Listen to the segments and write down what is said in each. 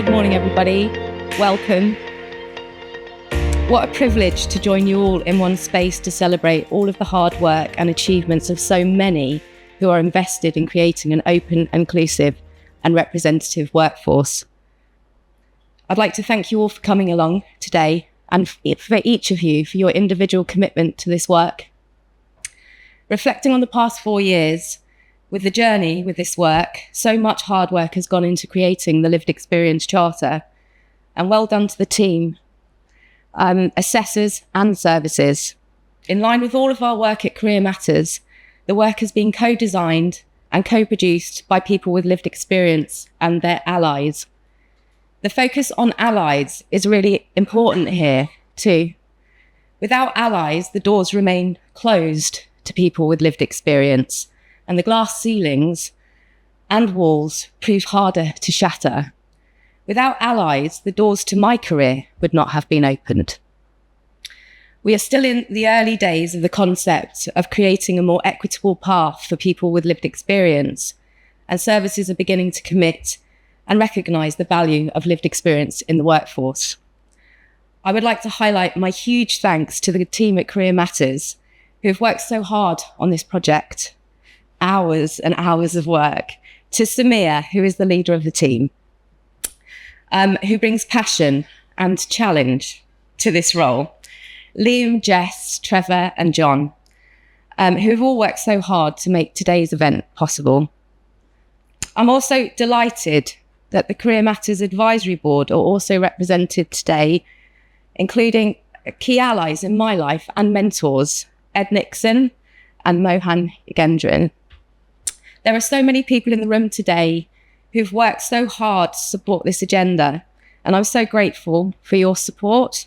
Good morning, everybody. Welcome. What a privilege to join you all in one space to celebrate all of the hard work and achievements of so many who are invested in creating an open, inclusive and representative workforce. I'd like to thank you all for coming along today and for each of you for your individual commitment to this work. Reflecting on the past 4 years, with the journey with this work, so much hard work has gone into creating the Lived Experience Charter, and well done to the team, assessors and services. In line with all of our work at Career Matters, the work has been co-designed and co-produced by people with lived experience and their allies. The focus on allies is really important here too. Without allies, the doors remain closed to people with lived experience, and the glass ceilings and walls prove harder to shatter. Without allies, the doors to my career would not have been opened. We are still in the early days of the concept of creating a more equitable path for people with lived experience, and services are beginning to commit and recognise the value of lived experience in the workforce. I would like to highlight my huge thanks to the team at Career Matters who have worked so hard on this project. Hours and hours of work. To Samir, who is the leader of the team, who brings passion and challenge to this role. Liam, Jess, Trevor and John, who have all worked so hard to make today's event possible. I'm also delighted that the Career Matters Advisory Board are also represented today, including key allies in my life and mentors, Ed Nixon and Mohan Yagendran. There are so many people in the room today who've worked so hard to support this agenda, and I'm so grateful for your support.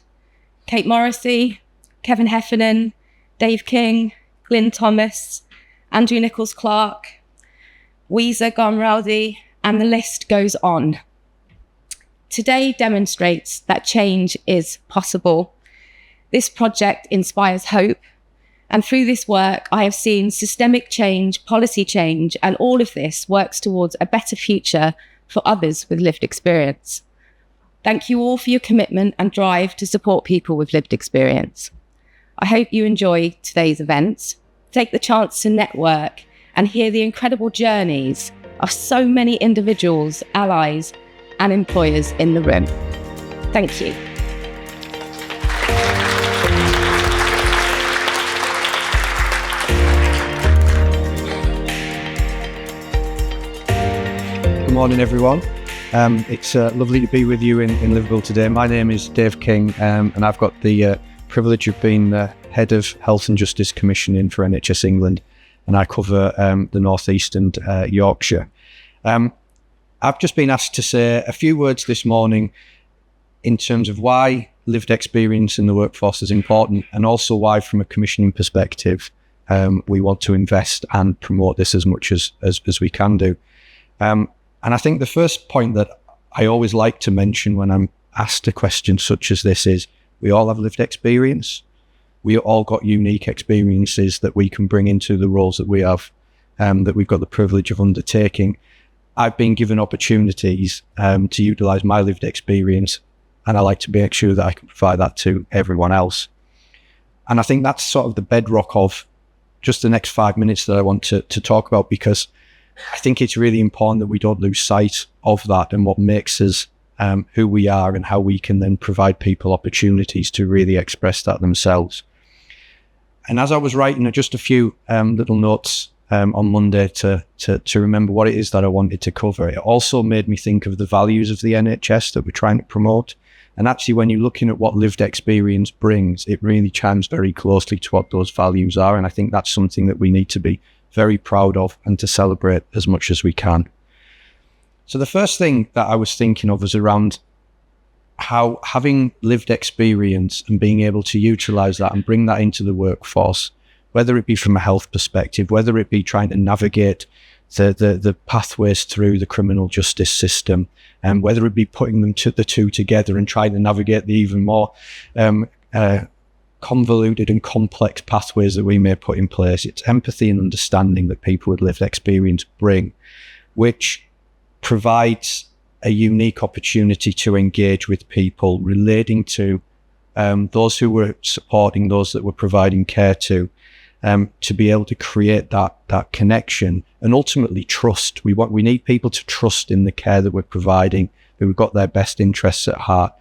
Kate Morrissey, Kevin Heffernan, Dave King, Glyn Thomas, Andrew Nichols-Clark, Weezer Gomraldi, and the list goes on. Today demonstrates that change is possible. This project inspires hope. And through this work, I have seen systemic change, policy change, and all of this works towards a better future for others with lived experience. Thank you all for your commitment and drive to support people with lived experience. I hope you enjoy today's events, take the chance to network and hear the incredible journeys of so many individuals, allies, and employers in the room. Thank you. Good morning, everyone. It's lovely to be with you in Liverpool today. My name is Dave King, and I've got the privilege of being the Head of Health and Justice Commissioning for NHS England, and I cover the North East and Yorkshire. I've just been asked to say a few words this morning in terms of why lived experience in the workforce is important, and also why, from a commissioning perspective, we want to invest and promote this as much as we can do. And I think the first point that I always like to mention when I'm asked a question such as this is, we all have lived experience. We all got unique experiences that we can bring into the roles that we have, that we've got the privilege of undertaking. I've been given opportunities to utilise my lived experience, and I like to make sure that I can provide that to everyone else. And I think that's sort of the bedrock of just the next 5 minutes that I want to talk about, because I think it's really important that we don't lose sight of that and what makes us who we are, and how we can then provide people opportunities to really express that themselves. And as I was writing just a few little notes on Monday to remember what it is that I wanted to cover, it also made me think of the values of the NHS that we're trying to promote. And actually, when you're looking at what lived experience brings, it really chimes very closely to what those values are. And I think that's something that we need to be very proud of and to celebrate as much as we can. So the first thing that I was thinking of was around how having lived experience and being able to utilise that and bring that into the workforce, whether it be from a health perspective, whether it be trying to navigate the pathways through the criminal justice system, and whether it be putting them the two together and trying to navigate the even more convoluted and complex pathways that we may put in place. It's empathy and understanding that people with lived experience bring, which provides a unique opportunity to engage with people, relating to those who were supporting, those that we're providing care to be able to create that connection and ultimately trust. We need people to trust in the care that we're providing, that we've got their best interests at heart.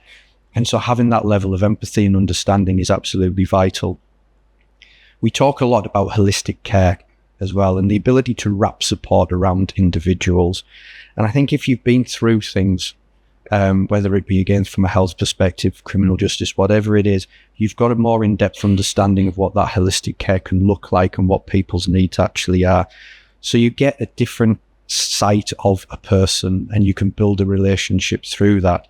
And so having that level of empathy and understanding is absolutely vital. We talk a lot about holistic care as well, and the ability to wrap support around individuals. And I think if you've been through things, whether it be again from a health perspective, criminal justice, whatever it is, you've got a more in-depth understanding of what that holistic care can look like and what people's needs actually are. So you get a different sight of a person and you can build a relationship through that.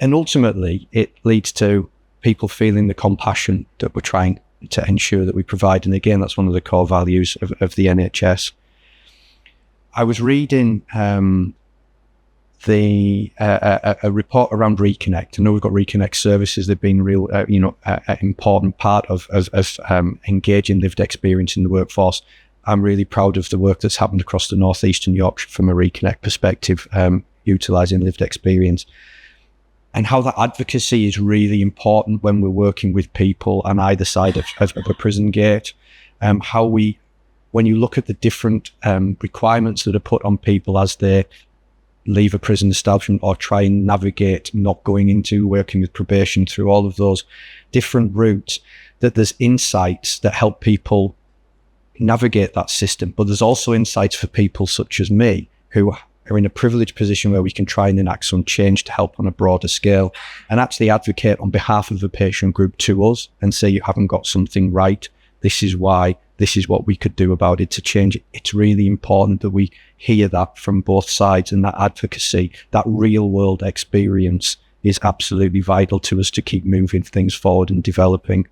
And ultimately, it leads to people feeling the compassion that we're trying to ensure that we provide. And again, that's one of the core values of the NHS. I was reading a report around Reconnect. I know we've got Reconnect services. They've been real, an important part of engaging lived experience in the workforce. I'm really proud of the work that's happened across the North East and Yorkshire from a Reconnect perspective, utilising lived experience. And how that advocacy is really important when we're working with people on either side of a prison gate. When you look at the different requirements that are put on people as they leave a prison establishment or try and navigate not going into working with probation through all of those different routes, that there's insights that help people navigate that system. But there's also insights for people such as me who are in a privileged position where we can try and enact some change to help on a broader scale and actually advocate on behalf of a patient group to us and say, you haven't got something right. This is why. This is what we could do about it to change it. It's really important that we hear that from both sides, and that advocacy, that real world experience is absolutely vital to us to keep moving things forward and developing.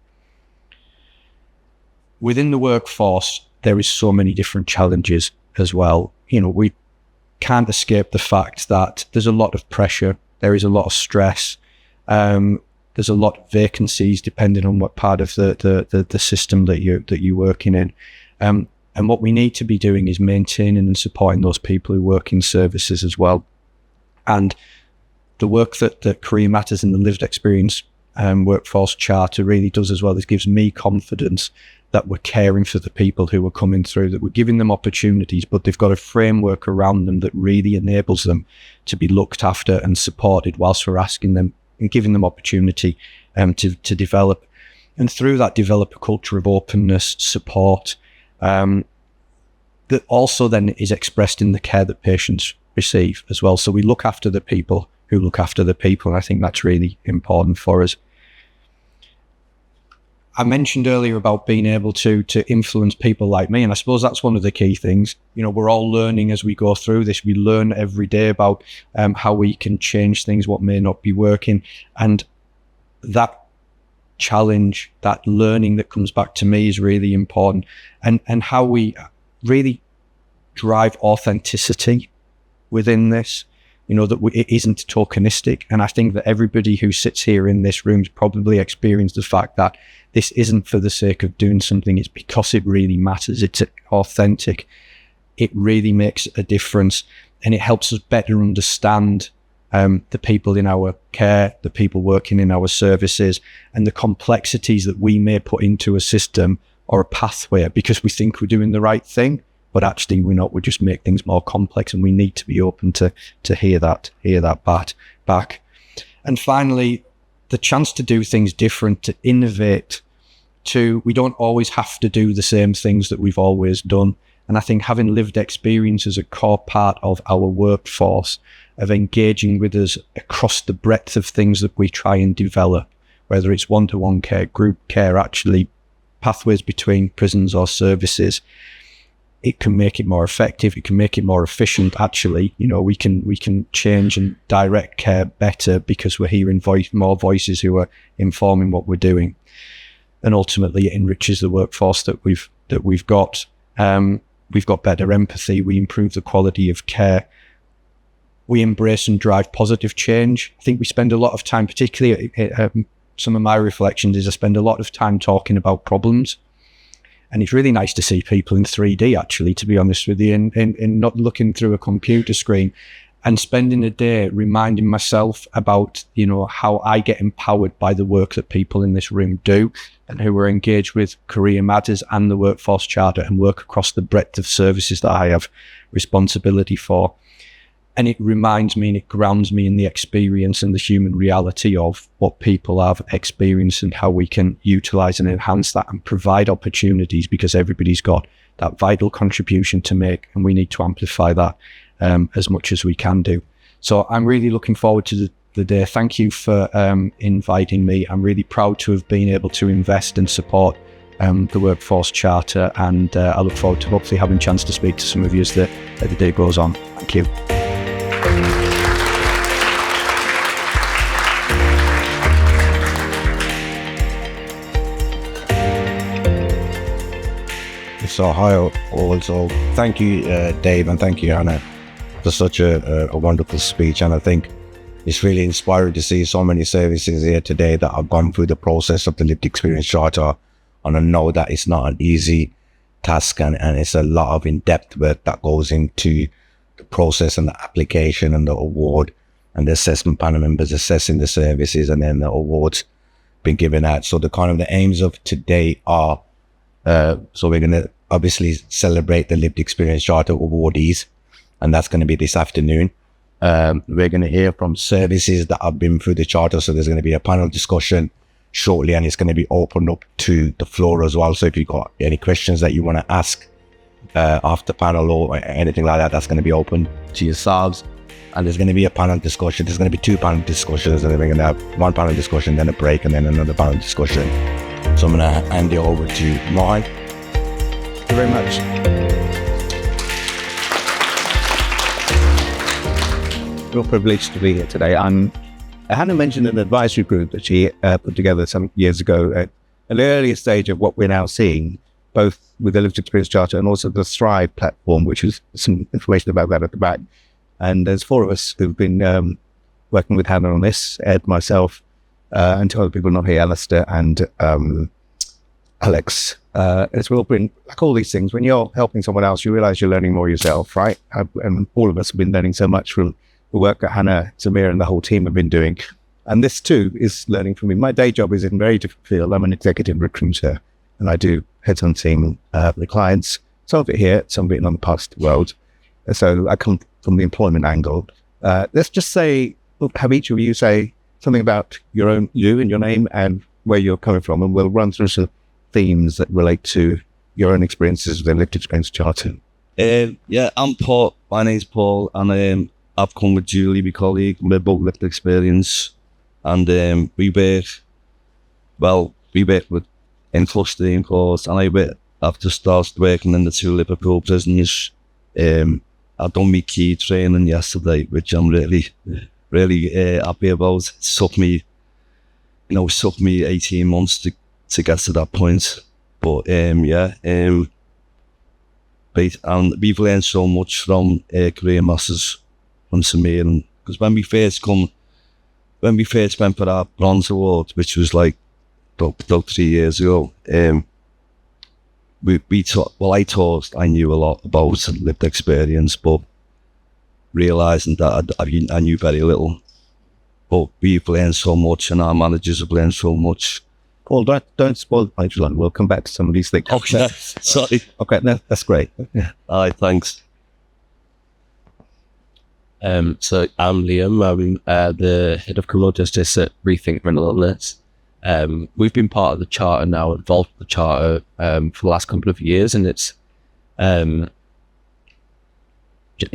Within the workforce, there is so many different challenges as well. We can't escape the fact that there's a lot of pressure. There is a lot of stress. There's a lot of vacancies depending on what part of the system that you're working in. And what we need to be doing is maintaining and supporting those people who work in services as well. And the work that Career Matters and the Lived Experience Workforce Charter really does as well is gives me confidence that we're caring for the people who are coming through, that we're giving them opportunities, but they've got a framework around them that really enables them to be looked after and supported whilst we're asking them and giving them opportunity to develop. And through that, develop a culture of openness, support, that also then is expressed in the care that patients receive as well. So we look after the people who look after the people, and I think that's really important for us. I mentioned earlier about being able to influence people like me, and I suppose that's one of the key things. We're all learning as we go through this. We learn every day about how we can change things, what may not be working, and that challenge, that learning that comes back to me is really important, and how we really drive authenticity within this. That it isn't tokenistic. And I think that everybody who sits here in this room has probably experienced the fact that this isn't for the sake of doing something. It's because it really matters. It's authentic. It really makes a difference. And it helps us better understand the people in our care, the people working in our services, and the complexities that we may put into a system or a pathway because we think we're doing the right thing. But actually we're not, we just make things more complex, and we need to be open to hear that back. And finally, the chance to do things different, to innovate, we don't always have to do the same things that we've always done. And I think having lived experience is a core part of our workforce, of engaging with us across the breadth of things that we try and develop, whether it's one-to-one care, group care, actually pathways between prisons or services. It can make it more effective. It can make it more efficient. Actually, we can change and direct care better because we're hearing more voices who are informing what we're doing, and ultimately it enriches the workforce that we've got. We've got better empathy. We improve the quality of care. We embrace and drive positive change. I think we spend a lot of time, particularly some of my reflections is I spend a lot of time talking about problems. And it's really nice to see people in 3D, actually, to be honest with you, and not looking through a computer screen. and spending a day reminding myself about, how I get empowered by the work that people in this room do and who are engaged with Career Matters and the Workforce Charter and work across the breadth of services that I have responsibility for. And it reminds me and it grounds me in the experience and the human reality of what people have experienced and how we can utilize and enhance that and provide opportunities, because everybody's got that vital contribution to make, and we need to amplify that as much as we can do. So I'm really looking forward to the day. Thank you for inviting me. I'm really proud to have been able to invest and support the Workforce Charter, and I look forward to hopefully having a chance to speak to some of you as the day goes on. Thank you. So hi all. So thank you, Dave, and thank you, Hannah, for such a wonderful speech. And I think it's really inspiring to see so many services here today that have gone through the process of the Lived Experience Charter. And I know that it's not an easy task, and it's a lot of in-depth work that goes into the process and the application and the award, and the assessment panel members assessing the services, and then the awards being given out. So the aims of today are, so we're going to obviously celebrate the Lived Experience Charter awardees, and that's going to be this afternoon. We're going to hear from services that have been through the charter. So there's going to be a panel discussion shortly, and it's going to be opened up to the floor as well. So if you've got any questions that you want to ask after panel or anything like that, that's going to be open to yourselves. And there's going to be a panel discussion. There's going to be 2 panel discussions, and then we're going to have 1 panel discussion, then a break, and then another panel discussion. So I'm going to hand it over to Martin. Thank you very much. Real privileged to be here today. Hannah mentioned an advisory group that she put together some years ago at an earlier stage of what we're now seeing, both with the Lived Experience Charter and also the Thrive platform, which is some information about that at the back. And there's 4 of us who've been working with Hannah on this: Ed, myself, and 2 other people not here, Alistair and Alex. It's real been like all these things. When you're helping someone else, you realize you're learning more yourself, right? And all of us have been learning so much from the work that Hannah, Samir, and the whole team have been doing. And this too is learning from me. My day job is in a very different field. I'm an executive recruiter, and I do headhunting the clients. Some of it here, some of it in the past world. So I come from the employment angle. Let's just say, have each of you say something about you and your name and where you're coming from, and we'll run through some themes that relate to your own experiences with the Lived Experience Charter. I'm Paul. My name's Paul, and I've come with Julie, my colleague. We're both Lived Experience, and we work with in clustering course, and I've just started working in the 2 Liverpool prisons. I've done my key training yesterday, which I'm really happy about. It took me 18 months to get to that point. But we've learned so much from Career Masters, from Samir, because when we first went for our bronze award, which was like about 3 years ago, I knew a lot about lived experience, but realising that I knew very little. But we've learned so much, and our managers have learned so much. Paul, don't spoil the punchline. We'll come back to some of these things. Okay, sorry. Okay, no, that's great. Yeah. All right, thanks. So I'm Liam. I'm the head of criminal justice at Rethink Mental Illness. We've been part of the charter now, involved with the charter for the last couple of years, and it's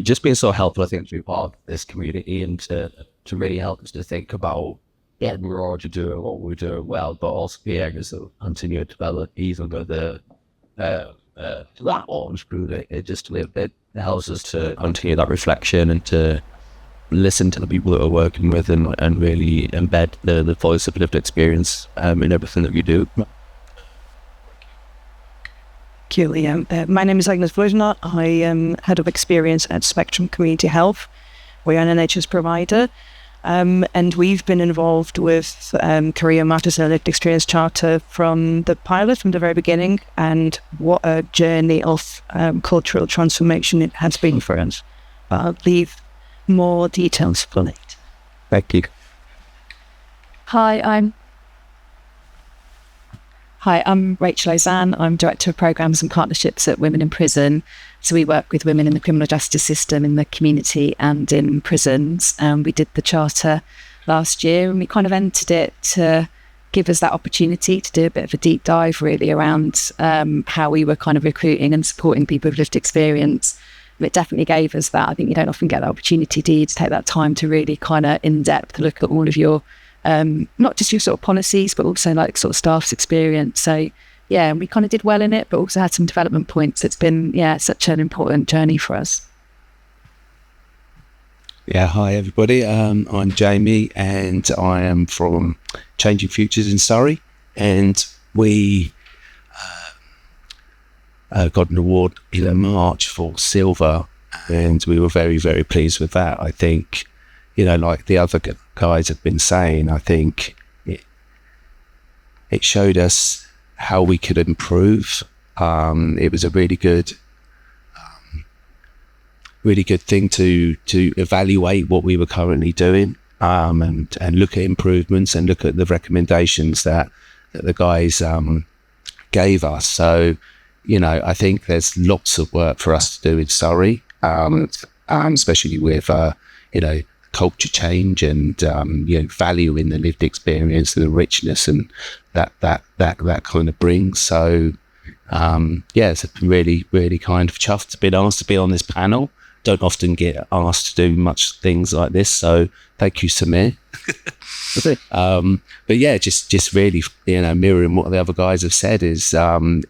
just been so helpful, I think, to be part of this community and to really help us to think about what we're already doing, what we're doing well, but also the areas that continue to develop, even with the platforms through it just a little bit. It helps us to continue that reflection and to listen to the people that we're working with and really embed the voice of lived experience in everything that we do. Thank you, Liam. My name is Agnes Vlujna. I am Head of Experience at Spectrum Community Health. We're an NHS provider, and we've been involved with Career Matters and Lived Experience Charter from the pilot, from the very beginning, and what a journey of cultural transformation it has been for us. I'll leave more details for later. Thank you. Hi, I'm Rachel Ozanne. I'm Director of Programmes and Partnerships at Women in Prison. So we work with women in the criminal justice system, in the community and in prisons. We did the charter last year, and we kind of entered it to give us that opportunity to do a bit of a deep dive really around how we were kind of recruiting and supporting people with lived experience. It definitely gave us that. I think you don't often get that opportunity, do you, to take that time to really kind of in depth look at all of your not just your sort of policies, but also like sort of staff's experience. So yeah, we kind of did well in it, but also had some development points. It's been, such an important journey for us. Yeah, hi everybody. I'm Jamie, and I am from Changing Futures in Surrey, and we got an award in March for silver, and we were very, very pleased with that. I think, like the other guys have been saying, I think it showed us how we could improve. It was a really good thing to evaluate what we were currently doing, and look at improvements and look at the recommendations that the guys gave us. So, I think there's lots of work for us to do in Surrey, especially with culture change and value in the lived experience and the richness and that kind of brings. So it's really, really kind of chuffed to be asked to be on this panel. Don't often get asked to do much things like this, so thank you, Samir. But yeah, just really, mirroring what the other guys have said, is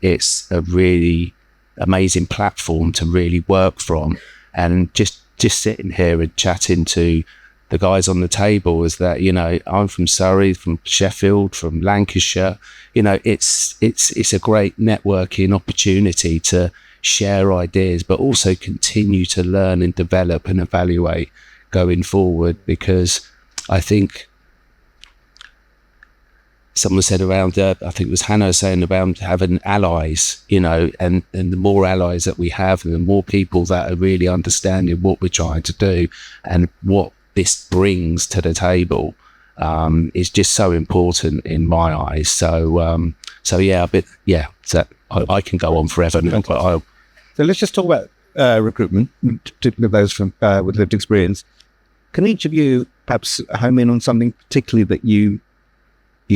it's a really amazing platform to really work from. And just sitting here and chatting to the guys on the table is that, I'm from Surrey, from Sheffield, from Lancashire. It's a great networking opportunity to share ideas, but also continue to learn and develop and evaluate going forward. Because I think someone said around, I think it was Hannah saying about having allies, and the more allies that we have, and the more people that are really understanding what we're trying to do and what this brings to the table, is just so important in my eyes. So I can go on forever now, but So let's just talk about recruitment, particularly those from with lived experience. Can each of you perhaps home in on something particularly that you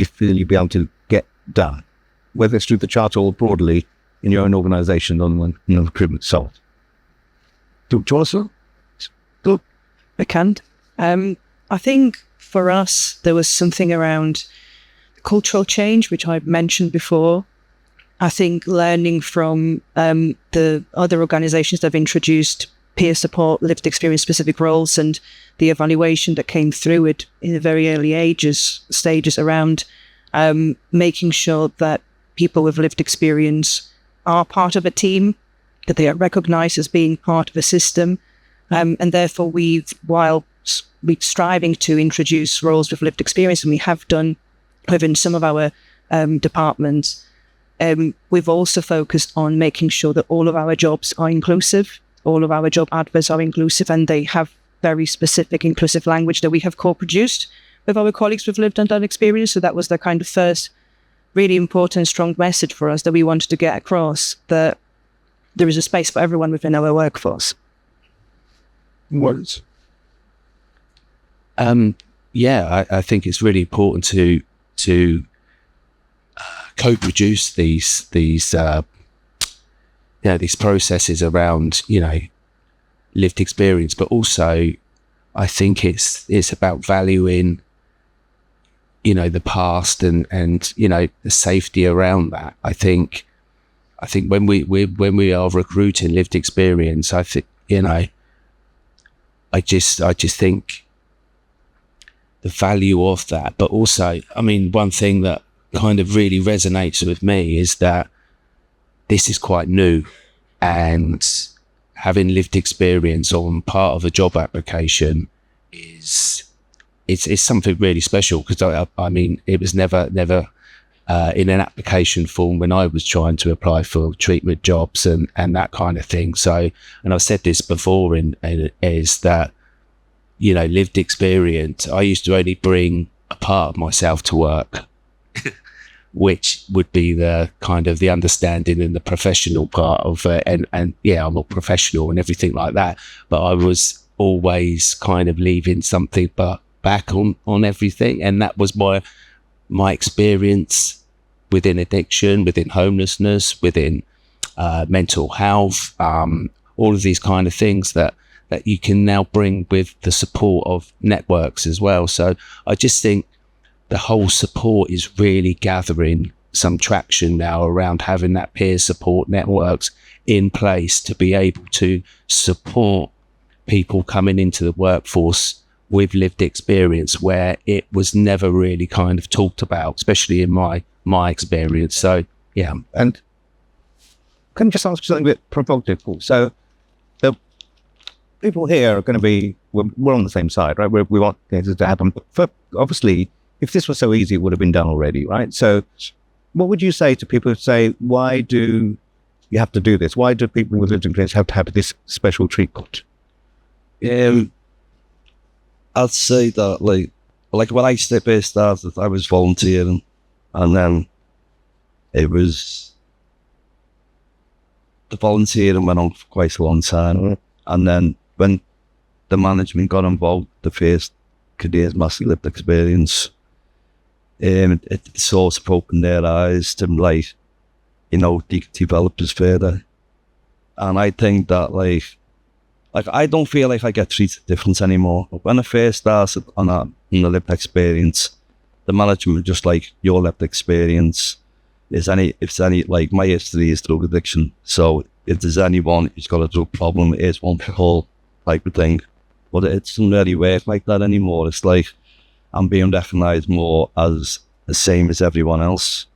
feel you'll be able to get done, whether it's through the charter or broadly in your own organisation on recruitment side? Do you want to start? I can. I think for us, there was something around cultural change, which I mentioned before. I think learning from the other organisations that have introduced peer support, lived experience specific roles, and the evaluation that came through it in the very early stages around making sure that people with lived experience are part of a team, that they are recognised as being part of a system. And therefore while we're striving to introduce roles with lived experience, and we have done within some of our departments, we've also focused on making sure that all of our jobs are inclusive, all of our job adverts are inclusive, and they have very specific inclusive language that we have co-produced with our colleagues with lived and done experience. So that was the kind of first really important, strong message for us that we wanted to get across, that there is a space for everyone within our workforce. Words. I think it's really important to co-produce these processes around lived experience, but also I think it's about valuing the past and the safety around that. I think when we are recruiting lived experience, I think I just think the value of that. But also, one thing that kind of really resonates with me is that this is quite new, and having lived experience on part of a job application is something really special, because it was never in an application form when I was trying to apply for treatment jobs and that kind of thing. So, and I've said this before, is that lived experience. I used to only bring a part of myself to work, which would be the kind of the understanding and the professional part of it. And yeah, I'm not professional and everything like that, but I was always kind of leaving something back on everything. And that was my experience within addiction, within homelessness, within mental health, all of these kind of things that you can now bring with the support of networks as well. So I just think the whole support is really gathering some traction now around having that peer support networks in place to be able to support people coming into the workforce with lived experience, where it was never really kind of talked about, especially in my experience. So yeah. And can I just ask you something a bit provocative, Paul? So the people here are going to be, we're on the same side, right? We want things to happen. But obviously, if this was so easy, it would have been done already, right? So what would you say to people who say, why do you have to do this? Why do people with lived experience have to have this special treatment? I'd say that like when I first started, I was volunteering, and then it was the volunteering went on for quite a long time, and then when the management got involved, the first careers massive lived experience, it sort of opened their eyes to develop us further. And I think that like I don't feel like I get treated different anymore. When I first started on the lived experience, the management was just like, your lived experience is like my history is drug addiction. So if there's anyone who's got a drug problem, it's one call type of thing. But it doesn't really work like that anymore. It's like I'm being recognised more as the same as everyone else.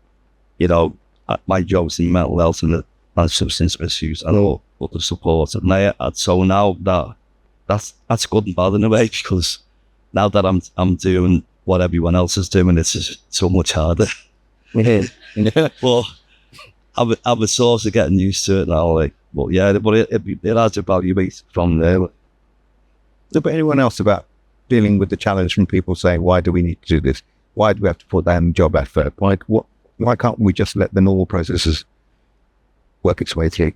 My job's in mental health and substance misuse and all the support. And so now that's good and bad in a way, because now that I'm doing what everyone else is doing, it's just so much harder. Well, I was sort of getting used to it now. But it has evaluated from there. But anyone else about dealing with the challenge from people saying, why do we need to do this? Why do we have to put that in job effort? Why can't we just let the normal processes work its way through?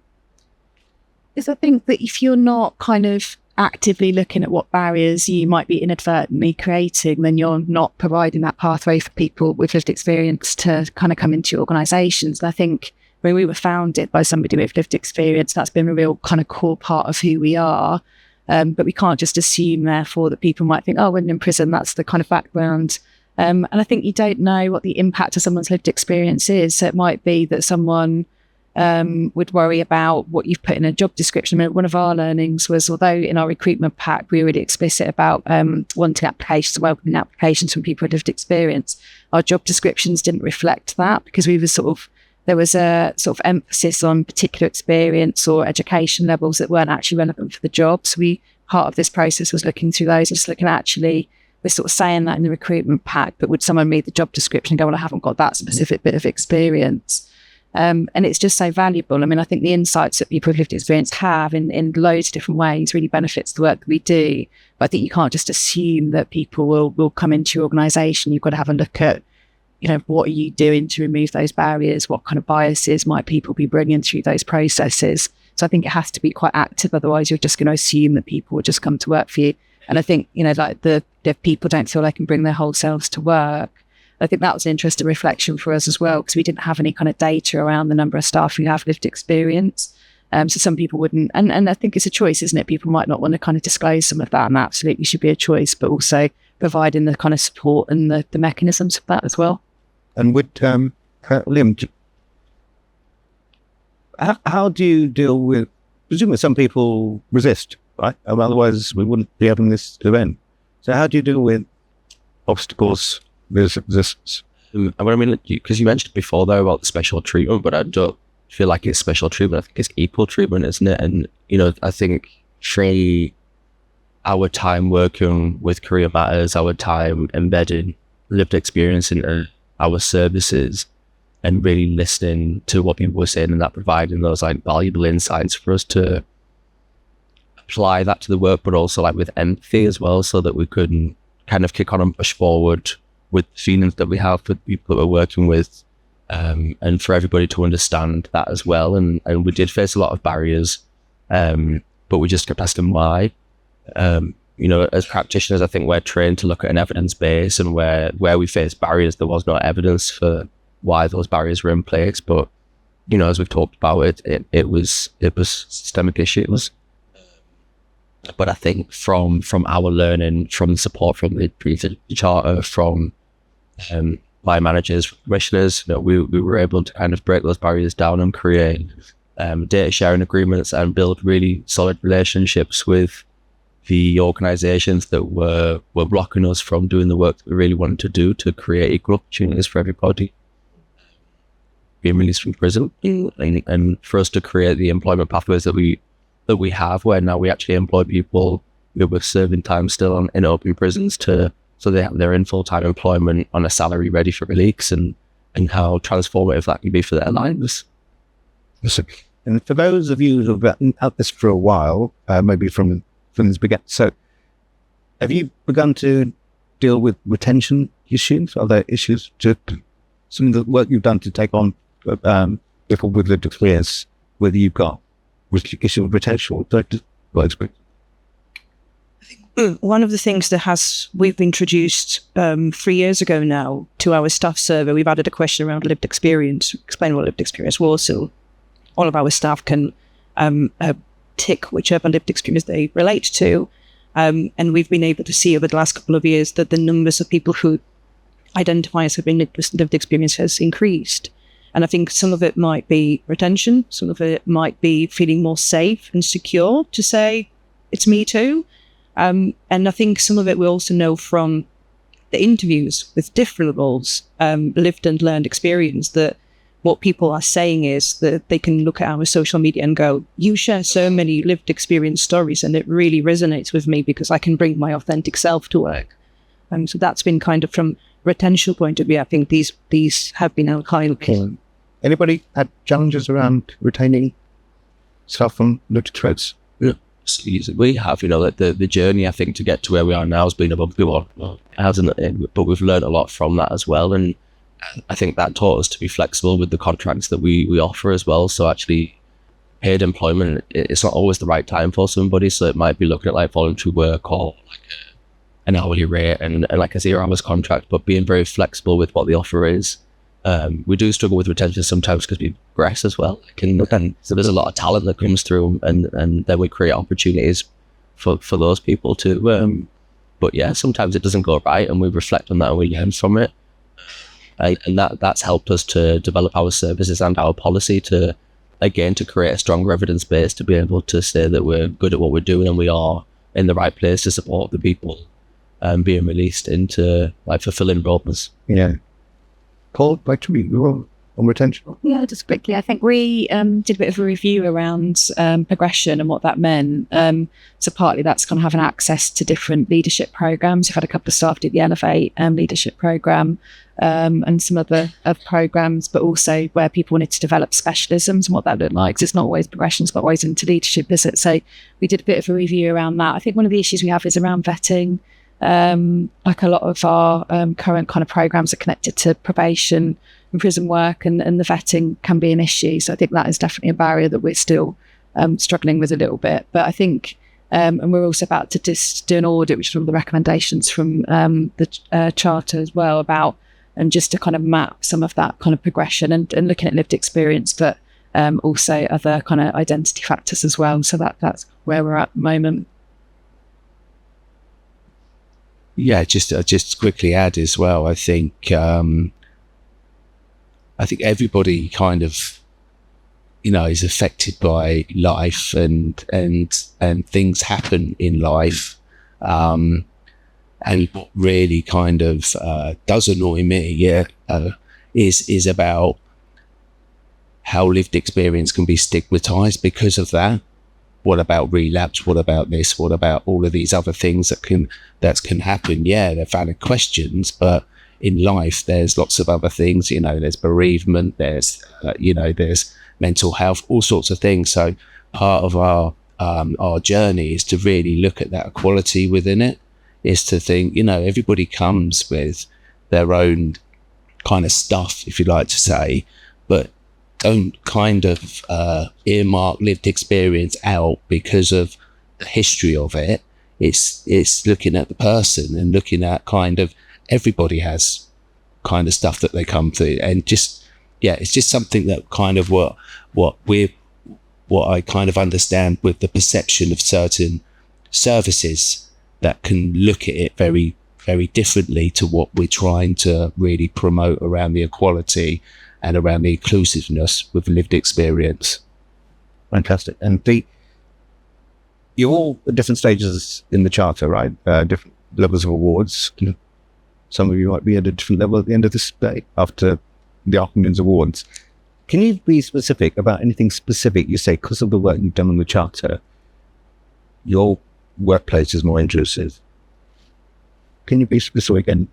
Is I think that if you're not kind of actively looking at what barriers you might be inadvertently creating, then you're not providing that pathway for people with lived experience to kind of come into your organisations. And I think when we were founded by somebody with lived experience, that's been a real kind of core part of who we are. But we can't just assume, therefore, that people might think, oh, when in prison, that's the kind of background. And I think you don't know what the impact of someone's lived experience is. So it might be that someone would worry about what you've put in a job description. I mean, one of our learnings was, although in our recruitment pack, we were really explicit about wanting applications, welcoming applications from people with lived experience, our job descriptions didn't reflect that, because there was a sort of emphasis on particular experience or education levels that weren't actually relevant for the job. So part of this process was looking through those and just looking at, actually, we're sort of saying that in the recruitment pack, but would someone read the job description and go, well, I haven't got that specific bit of experience. And it's just so valuable. I mean, I think the insights that people with lived experience have in loads of different ways really benefits the work that we do. But I think you can't just assume that people will come into your organisation. You've got to have a look at, what are you doing to remove those barriers? What kind of biases might people be bringing through those processes? So I think it has to be quite active. Otherwise, you're just going to assume that people will just come to work for you. And I think, if people don't feel they can bring their whole selves to work, I think that was an interesting reflection for us as well, because we didn't have any kind of data around the number of staff who have lived experience. So some people wouldn't, and I think it's a choice, isn't it? People might not want to kind of disclose some of that, and that absolutely should be a choice, but also providing the kind of support and the mechanisms for that as well. And with Liam, how do you deal with, presumably some people resist, right? Otherwise we wouldn't be having this event. So how do you deal with obstacles, resistance? I mean, because you mentioned before though about the special treatment, but I don't feel like it's special treatment. I think it's equal treatment, isn't it? And, I think through our time working with Career Matters, our time embedding lived experience in our services and really listening to what people were saying, and that providing those valuable insights for us to apply that to the work, but also like with empathy as well, so that we could kind of kick on and push forward with feelings that we have for the people that we're working with, and for everybody to understand that as well. And we did face a lot of barriers, but we just kept asking why. As practitioners, I think we're trained to look at an evidence base, and where we face barriers, there was no evidence for why those barriers were in place. But as we've talked about, it was systemic issues. But I think from our learning, from the support from the charter, from line managers, commissioners, we were able to kind of break those barriers down and create data sharing agreements and build really solid relationships with the organisations that were blocking us from doing the work that we really wanted to do to create equal opportunities for everybody being released from prison, and for us to create the employment pathways that we have, where now we actually employ people who were serving time still in open prisons so they're in full-time employment on a salary ready for release, and how transformative that can be for their lives. Listen, and for those of you who've been at this for a while, maybe from this began, so have you begun to deal with retention issues? Are there issues to some of the work you've done to take on people with lived experience, whether you've got issue with retention? One of the things that we've introduced 3 years ago now to our staff survey, we've added a question around lived experience, explain what lived experience was, so all of our staff can tick whichever lived experience they relate to. And we've been able to see over the last couple of years that the numbers of people who identify as having lived experience has increased. And I think some of it might be retention, some of it might be feeling more safe and secure to say, it's me too. And I think some of it we also know from the interviews with different roles, lived and learned experience, that what people are saying is that they can look at our social media and go, you share so many lived experience stories, and it really resonates with me because I can bring my authentic self to work. So that's been kind of from retention point of view. I think these have been our highlights. Anybody had challenges around retaining staff from lived experience? Yeah. We have, the journey, I think, to get to where we are now has been a bumpy one, hasn't it? But we've learned a lot from that as well. And I think that taught us to be flexible with the contracts that we offer as well. So actually, paid employment, it's not always the right time for somebody. So it might be looking at like voluntary work or like an hourly rate and like a 0 hours contract, but being very flexible with what the offer is. We do struggle with retention sometimes because we progress as well. So there's a lot of talent that comes through, and then we create opportunities for those people too. But yeah, sometimes it doesn't go right, and we reflect on that and we learn from it. And that's helped us to develop our services and our policy to create a stronger evidence base to be able to say that we're good at what we're doing and we are in the right place to support the people being released into like fulfilling roles. Yeah. Paul, back to you on retention. Yeah, just quickly, I think we did a bit of a review around progression and what that meant. So partly that's kind of having access to different leadership programs. We've had a couple of staff do the Elevate leadership program and some other programs, but also where people wanted to develop specialisms and what that looked like. 'Cause it's not always progression, it's not always into leadership, is it? So we did a bit of a review around that. I think one of the issues we have is around vetting. Like a lot of our current kind of programs are connected to probation and prison work, and the vetting can be an issue. So I think that is definitely a barrier that we're still struggling with a little bit. But I think, and we're also about to just do an audit, which is one of the recommendations from the charter as well, about and just to kind of map some of that kind of progression and looking at lived experience, but also other kind of identity factors as well. So that's where we're at the moment. Yeah, just quickly add as well. I think everybody kind of, is affected by life and things happen in life. And what really kind of does annoy me, is about how lived experience can be stigmatized because of that. What about relapse? What about this? What about all of these other things that can happen? Yeah, they're valid questions, but in life, there's lots of other things. There's bereavement, there's mental health, all sorts of things. So part of our our journey is to really look at that equality within it, is to think, everybody comes with their own kind of stuff, if you like to say, but don't kind of earmark lived experience out because of the history of it. It's looking at the person and looking at kind of everybody has kind of stuff that they come through, and it's just something that kind of what I kind of understand with the perception of certain services that can look at it very, very differently to what we're trying to really promote around the equality and around the inclusiveness with lived experience. Fantastic. And you're all at different stages in the charter, right? Different levels of awards. Some of you might be at a different level at the end of this day after the afternoon's awards. Can you be specific about anything specific you say because of the work you've done on the charter? Your workplace is more inclusive. Can you be specific again?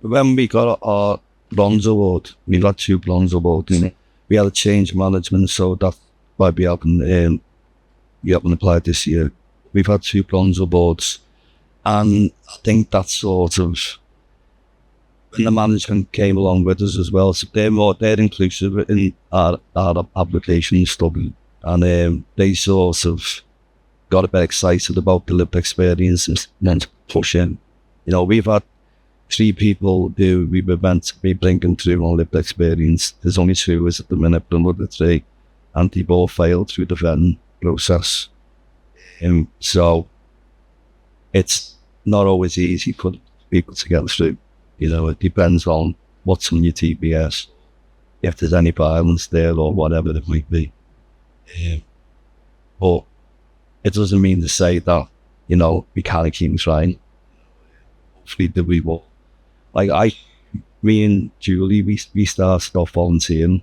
When we got our bronze award, we got 2 bronze awards. We had a change management, so that's why we haven't applied this year. We've had 2 bronze awards, and I think that's sort of when the management came along with us as well. So they're inclusive in our application stuff, and they sort of got a bit excited about the lived experiences and pushing. We've had 3 people who we were meant to be bringing through on lived experience. There's only 2 at the minute, but another 3, and they both failed through the vetting process. So it's not always easy for people to get through. It depends on what's on your TPS, if there's any violence there or whatever it might be. But it doesn't mean to say that, we can't keep trying. Hopefully that we will. Me and Julie, we started off volunteering.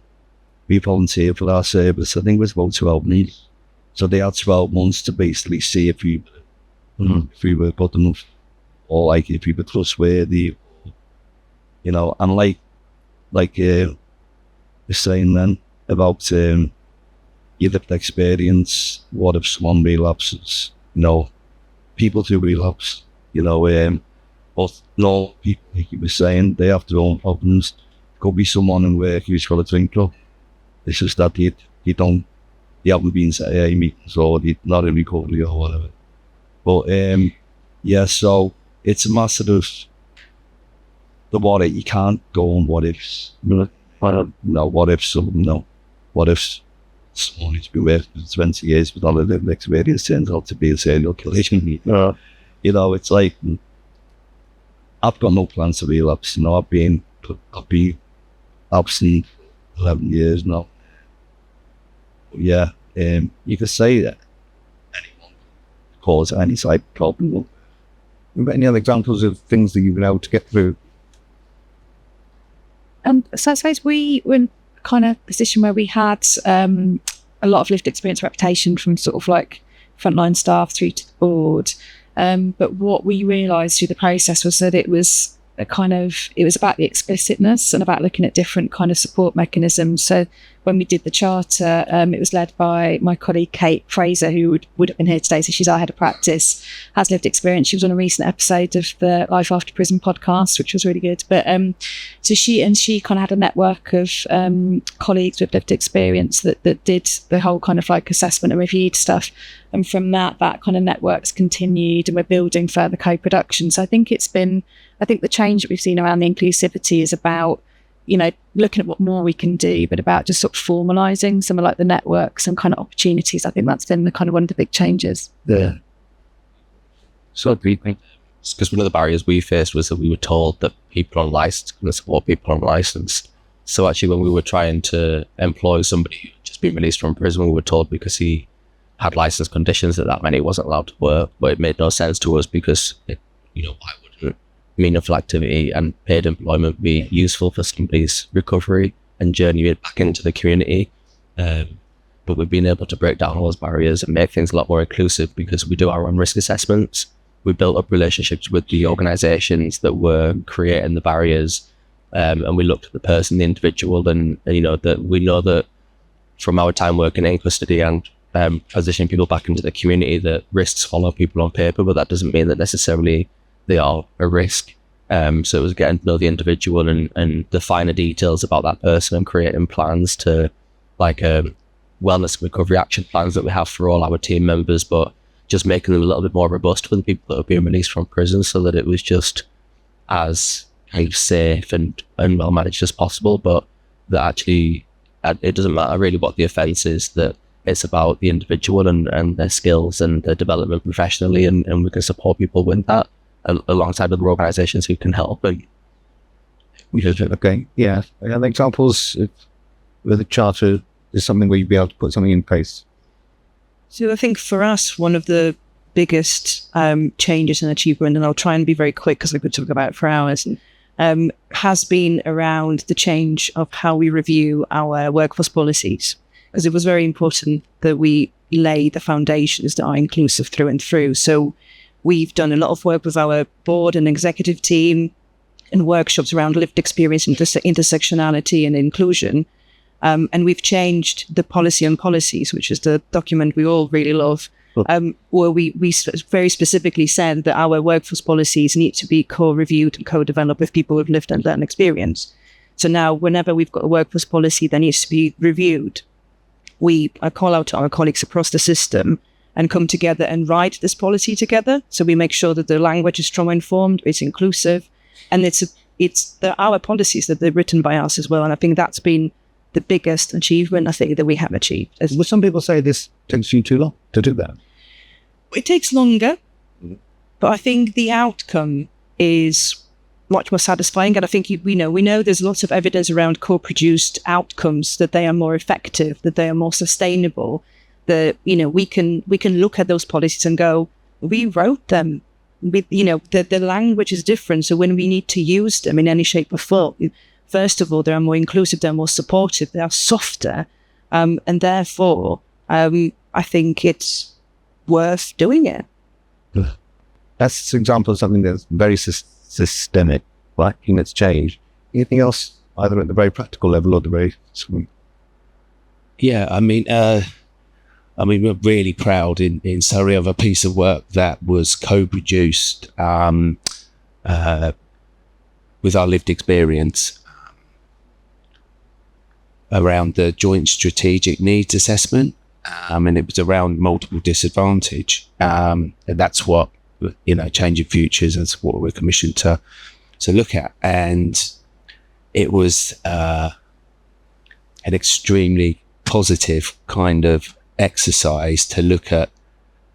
We volunteered for our service. I think it was about 12 months. So they had 12 months to basically see if we were good enough, or if we were trustworthy. And like you're saying then about your lived experience, what if someone relapses? People do relapse, but no, people, like you were saying, they have their own problems. Could be someone in work who's got a drink club. It's just that you haven't been to AA meetings, or you're not in recovery or whatever. But so it's a massive of the what if. You can't go on what ifs. What if someone who's been working for 20 years with all of lived experience turns out to be a serial killer? It's like, I've got no plans to relapse. I've been absent 11 years now. You could say that anyone cause any side problem. Any other examples of things that you've been able to get through? So I suppose we were in kind of position where we had a lot of lived experience reputation from sort of like frontline staff through to the board. But what we realised through the process was that it was about the explicitness and about looking at different kind of support mechanisms. So when we did the charter, it was led by my colleague Kate Fraser, who would have been here today. So she's our head of practice, has lived experience. She was on a recent episode of the Life After Prison podcast, which was really good. But so she kind of had a network of colleagues with lived experience that did the whole kind of like assessment and reviewed stuff. And from that kind of network's continued, and we're building further co-production. So I think the change that we've seen around the inclusivity is about, looking at what more we can do, but about just sort of formalising some of like the networks and kind of opportunities. I think that's been the kind of one of the big changes. Yeah. So because one of the barriers we faced was that we were told that people on licence couldn't support people on licence. So actually when we were trying to employ somebody who had just been released from prison, we were told because he had licence conditions that meant he wasn't allowed to work, but it made no sense to us because why wouldn't meaningful activity and paid employment be useful for somebody's recovery and journey back into the community? But we've been able to break down all those barriers and make things a lot more inclusive because we do our own risk assessments. We built up relationships with the organisations that were creating the barriers, and we looked at the person, the individual, and that we know that from our time working in custody and transitioning people back into the community, that risks follow people on paper, but that doesn't mean that necessarily they are a risk. So it was getting to know the individual and the finer details about that person and creating plans to like wellness and recovery action plans that we have for all our team members, but just making them a little bit more robust for the people that are being released from prison, so that it was just as kind of safe and well managed as possible. But that actually, it doesn't matter really what the offence is, that it's about the individual and their skills and their development professionally, and we can support people with that alongside other organisations who can help. And okay, yeah. And examples with the charter is something where you'd be able to put something in place. So I think for us, one of the biggest changes and achievement, and I'll try and be very quick because we could talk about it for hours, has been around the change of how we review our workforce policies. Because it was very important that we lay the foundations that are inclusive through and through. So we've done a lot of work with our board and executive team and workshops around lived experience, intersectionality and inclusion. And we've changed the policy on policies, which is the document we all really love, where we very specifically said that our workforce policies need to be co-reviewed and co-developed with people who've lived and learned experience. So now whenever we've got a workforce policy that needs to be reviewed, we call out to our colleagues across the system and come together and write this policy together. So we make sure that the language is trauma-informed, it's inclusive, and they're our policies that they're written by us as well. And I think that's been the biggest achievement I think that we have achieved. Well, some people say this takes you too long to do that. It takes longer, but I think the outcome is much more satisfying. And I think we know there's lots of evidence around co-produced outcomes, that they are more effective, that they are more sustainable, that, we can look at those policies and go, we wrote them. The language is different. So when we need to use them in any shape or form, first of all, they are more inclusive, they're more supportive, they are softer, and therefore, I think it's worth doing it. That's an example of something that's very systemic, right? And that's changed. Anything else, either at the very practical level or the very... Yeah, I mean, we're really proud in Surrey of a piece of work that was co-produced with our lived experience around the joint strategic needs assessment, and it was around multiple disadvantage, and that's what Changing Futures, that's what we're commissioned to look at. And it was an extremely positive kind of exercise to look at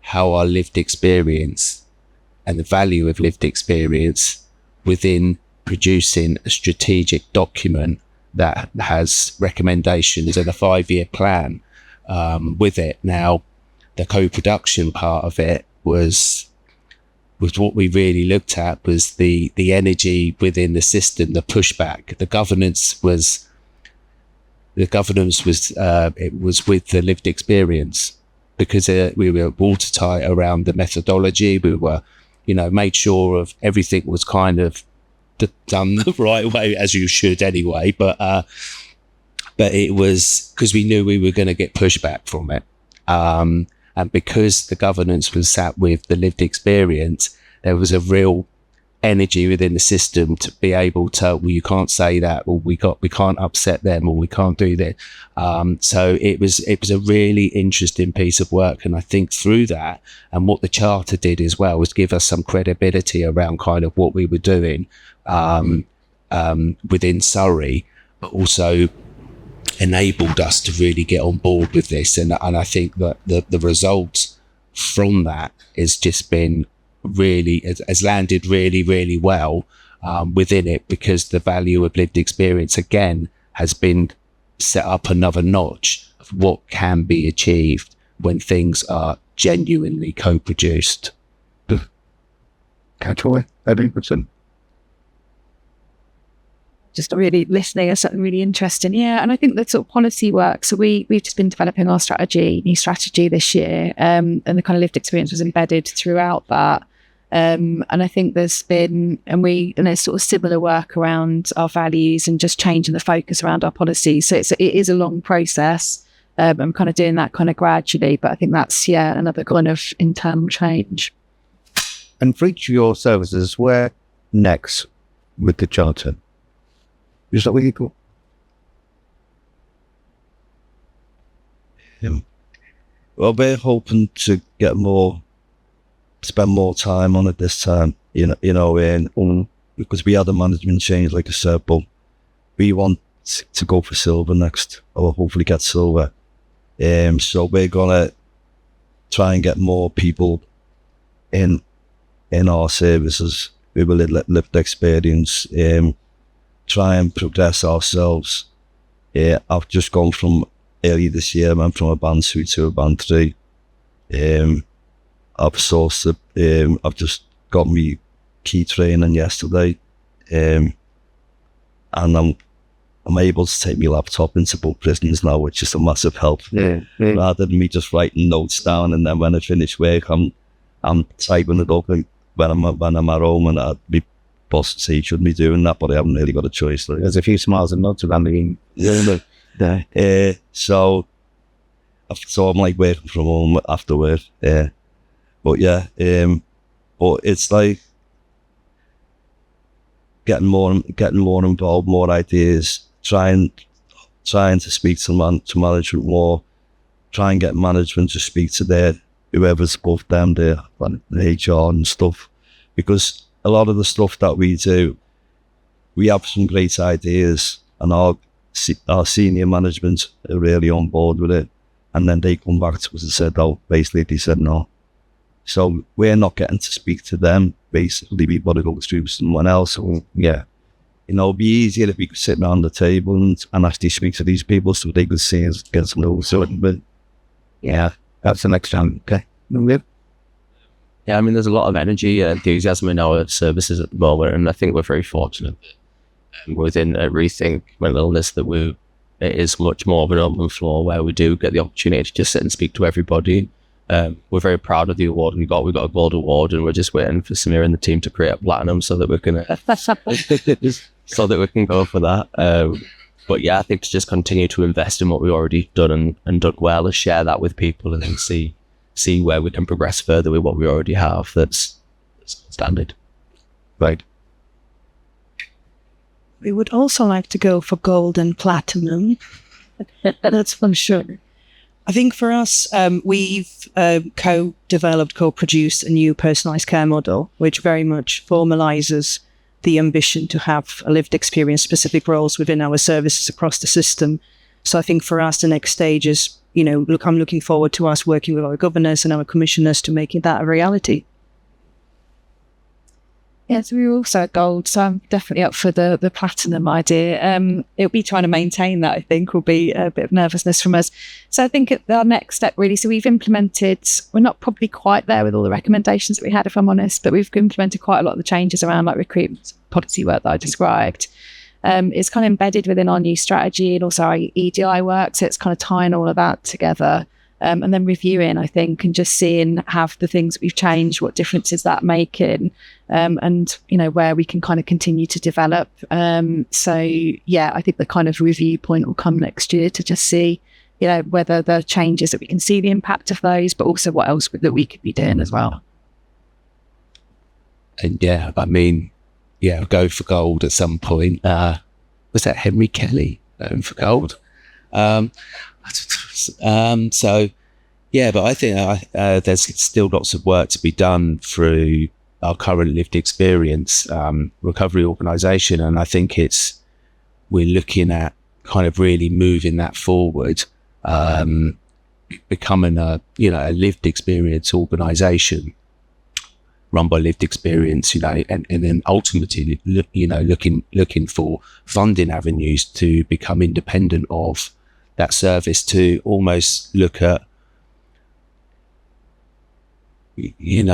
how our lived experience and the value of lived experience within producing a strategic document that has recommendations and a 5-year plan with it. Now, the co-production part of it was what we really looked at, was the energy within the system, the pushback. The governance was it was with the lived experience, because we were watertight around the methodology. We were, made sure of everything was kind of done the right way, as you should anyway, but it was because we knew we were going to get pushback from it, and because the governance was sat with the lived experience, there was a real energy within the system to be able to, well, you can't say that, or we can't upset them, or we can't do that. So it was a really interesting piece of work, and I think through that, and what the charter did as well, was give us some credibility around kind of what we were doing within Surrey, but also enabled us to really get on board with this. And I think that the result from that has just been really, has landed really, really well within it, because the value of lived experience again has been set up another notch of what can be achieved when things are genuinely co-produced. Catch-away, 100%. Just really listening is something really interesting. Yeah. And I think that sort of policy work. So we've just been developing our new strategy this year, and the kind of lived experience was embedded throughout that. And I think there's been, and there's sort of similar work around our values and just changing the focus around our policies. So it is a long process. I'm kind of doing that kind of gradually, but I think that's, another kind of internal change. And for each of your services, where next with the charter? Is that what you call? Well, we're hoping to spend more time on it this time, because we had a management change, like I said, but we want to go for silver next, or hopefully get silver. So we're gonna try and get more people in our services with a lived experience, try and progress ourselves. I've just gone from early this year, I went from a band 2 to a band 3. I've just got me key training yesterday, and I'm able to take my laptop into both prisons now, which is a massive help. Rather than me just writing notes down, and then when I finish work, I'm typing it up when I'm at home, and my boss would say you shouldn't be doing that, but I haven't really got a choice. There's a few smiles and nods around the so I'm like working from home after work. But it's like getting more involved, more ideas, trying to speak to management more, try and get management to speak to whoever's above them, the HR and stuff, because a lot of the stuff that we do, we have some great ideas, and our senior management are really on board with it, and then they come back to us and said, they said no. So we're not getting to speak to them. Basically, we've got to go through someone else. So, it'd be easier if we could sit around the table and actually speak to these people so they could see us, get some little something. But that's the next time. Okay. Yeah, I mean, there's a lot of energy and enthusiasm in our services at the moment, and I think we're very fortunate within a rethink mental illness that it is much more of an open floor where we do get the opportunity to just sit and speak to everybody. We're very proud of the award we got. We got a gold award, and we're just waiting for Samir and the team to create a platinum so that we can go for that. But yeah, I think to just continue to invest in what we've already done and done well, and share that with people, and then see where we can progress further with what we already have. That's standard. Right. We would also like to go for gold and platinum. That's for sure. I think for us, we've co-produced a new personalised care model, which very much formalises the ambition to have a lived experience specific roles within our services across the system. So I think for us, the next stage is, I'm looking forward to us working with our governors and our commissioners to making that a reality. Yes, we were also at gold, so I'm definitely up for the platinum idea. It'll be trying to maintain that, I think, will be a bit of nervousness from us. So I think our next step really, so we're not probably quite there with all the recommendations that we had, if I'm honest, but we've implemented quite a lot of the changes around like recruitment policy work that I described. It's kind of embedded within our new strategy and also our EDI work, so it's kind of tying all of that together. And then reviewing, I think, and just seeing how the things that we've changed, what differences that making, and where we can kind of continue to develop. I think the kind of review point will come next year to just see, whether the changes that we can see the impact of those, but also what else that we could be doing as well. And I'll go for gold at some point. Was that Henry Kelly for gold? But I think there's still lots of work to be done through our current lived experience recovery organisation, and I think we're looking at kind of really moving that forward, becoming a lived experience organisation run by lived experience, and then ultimately looking for funding avenues to become independent of that service, to almost look at being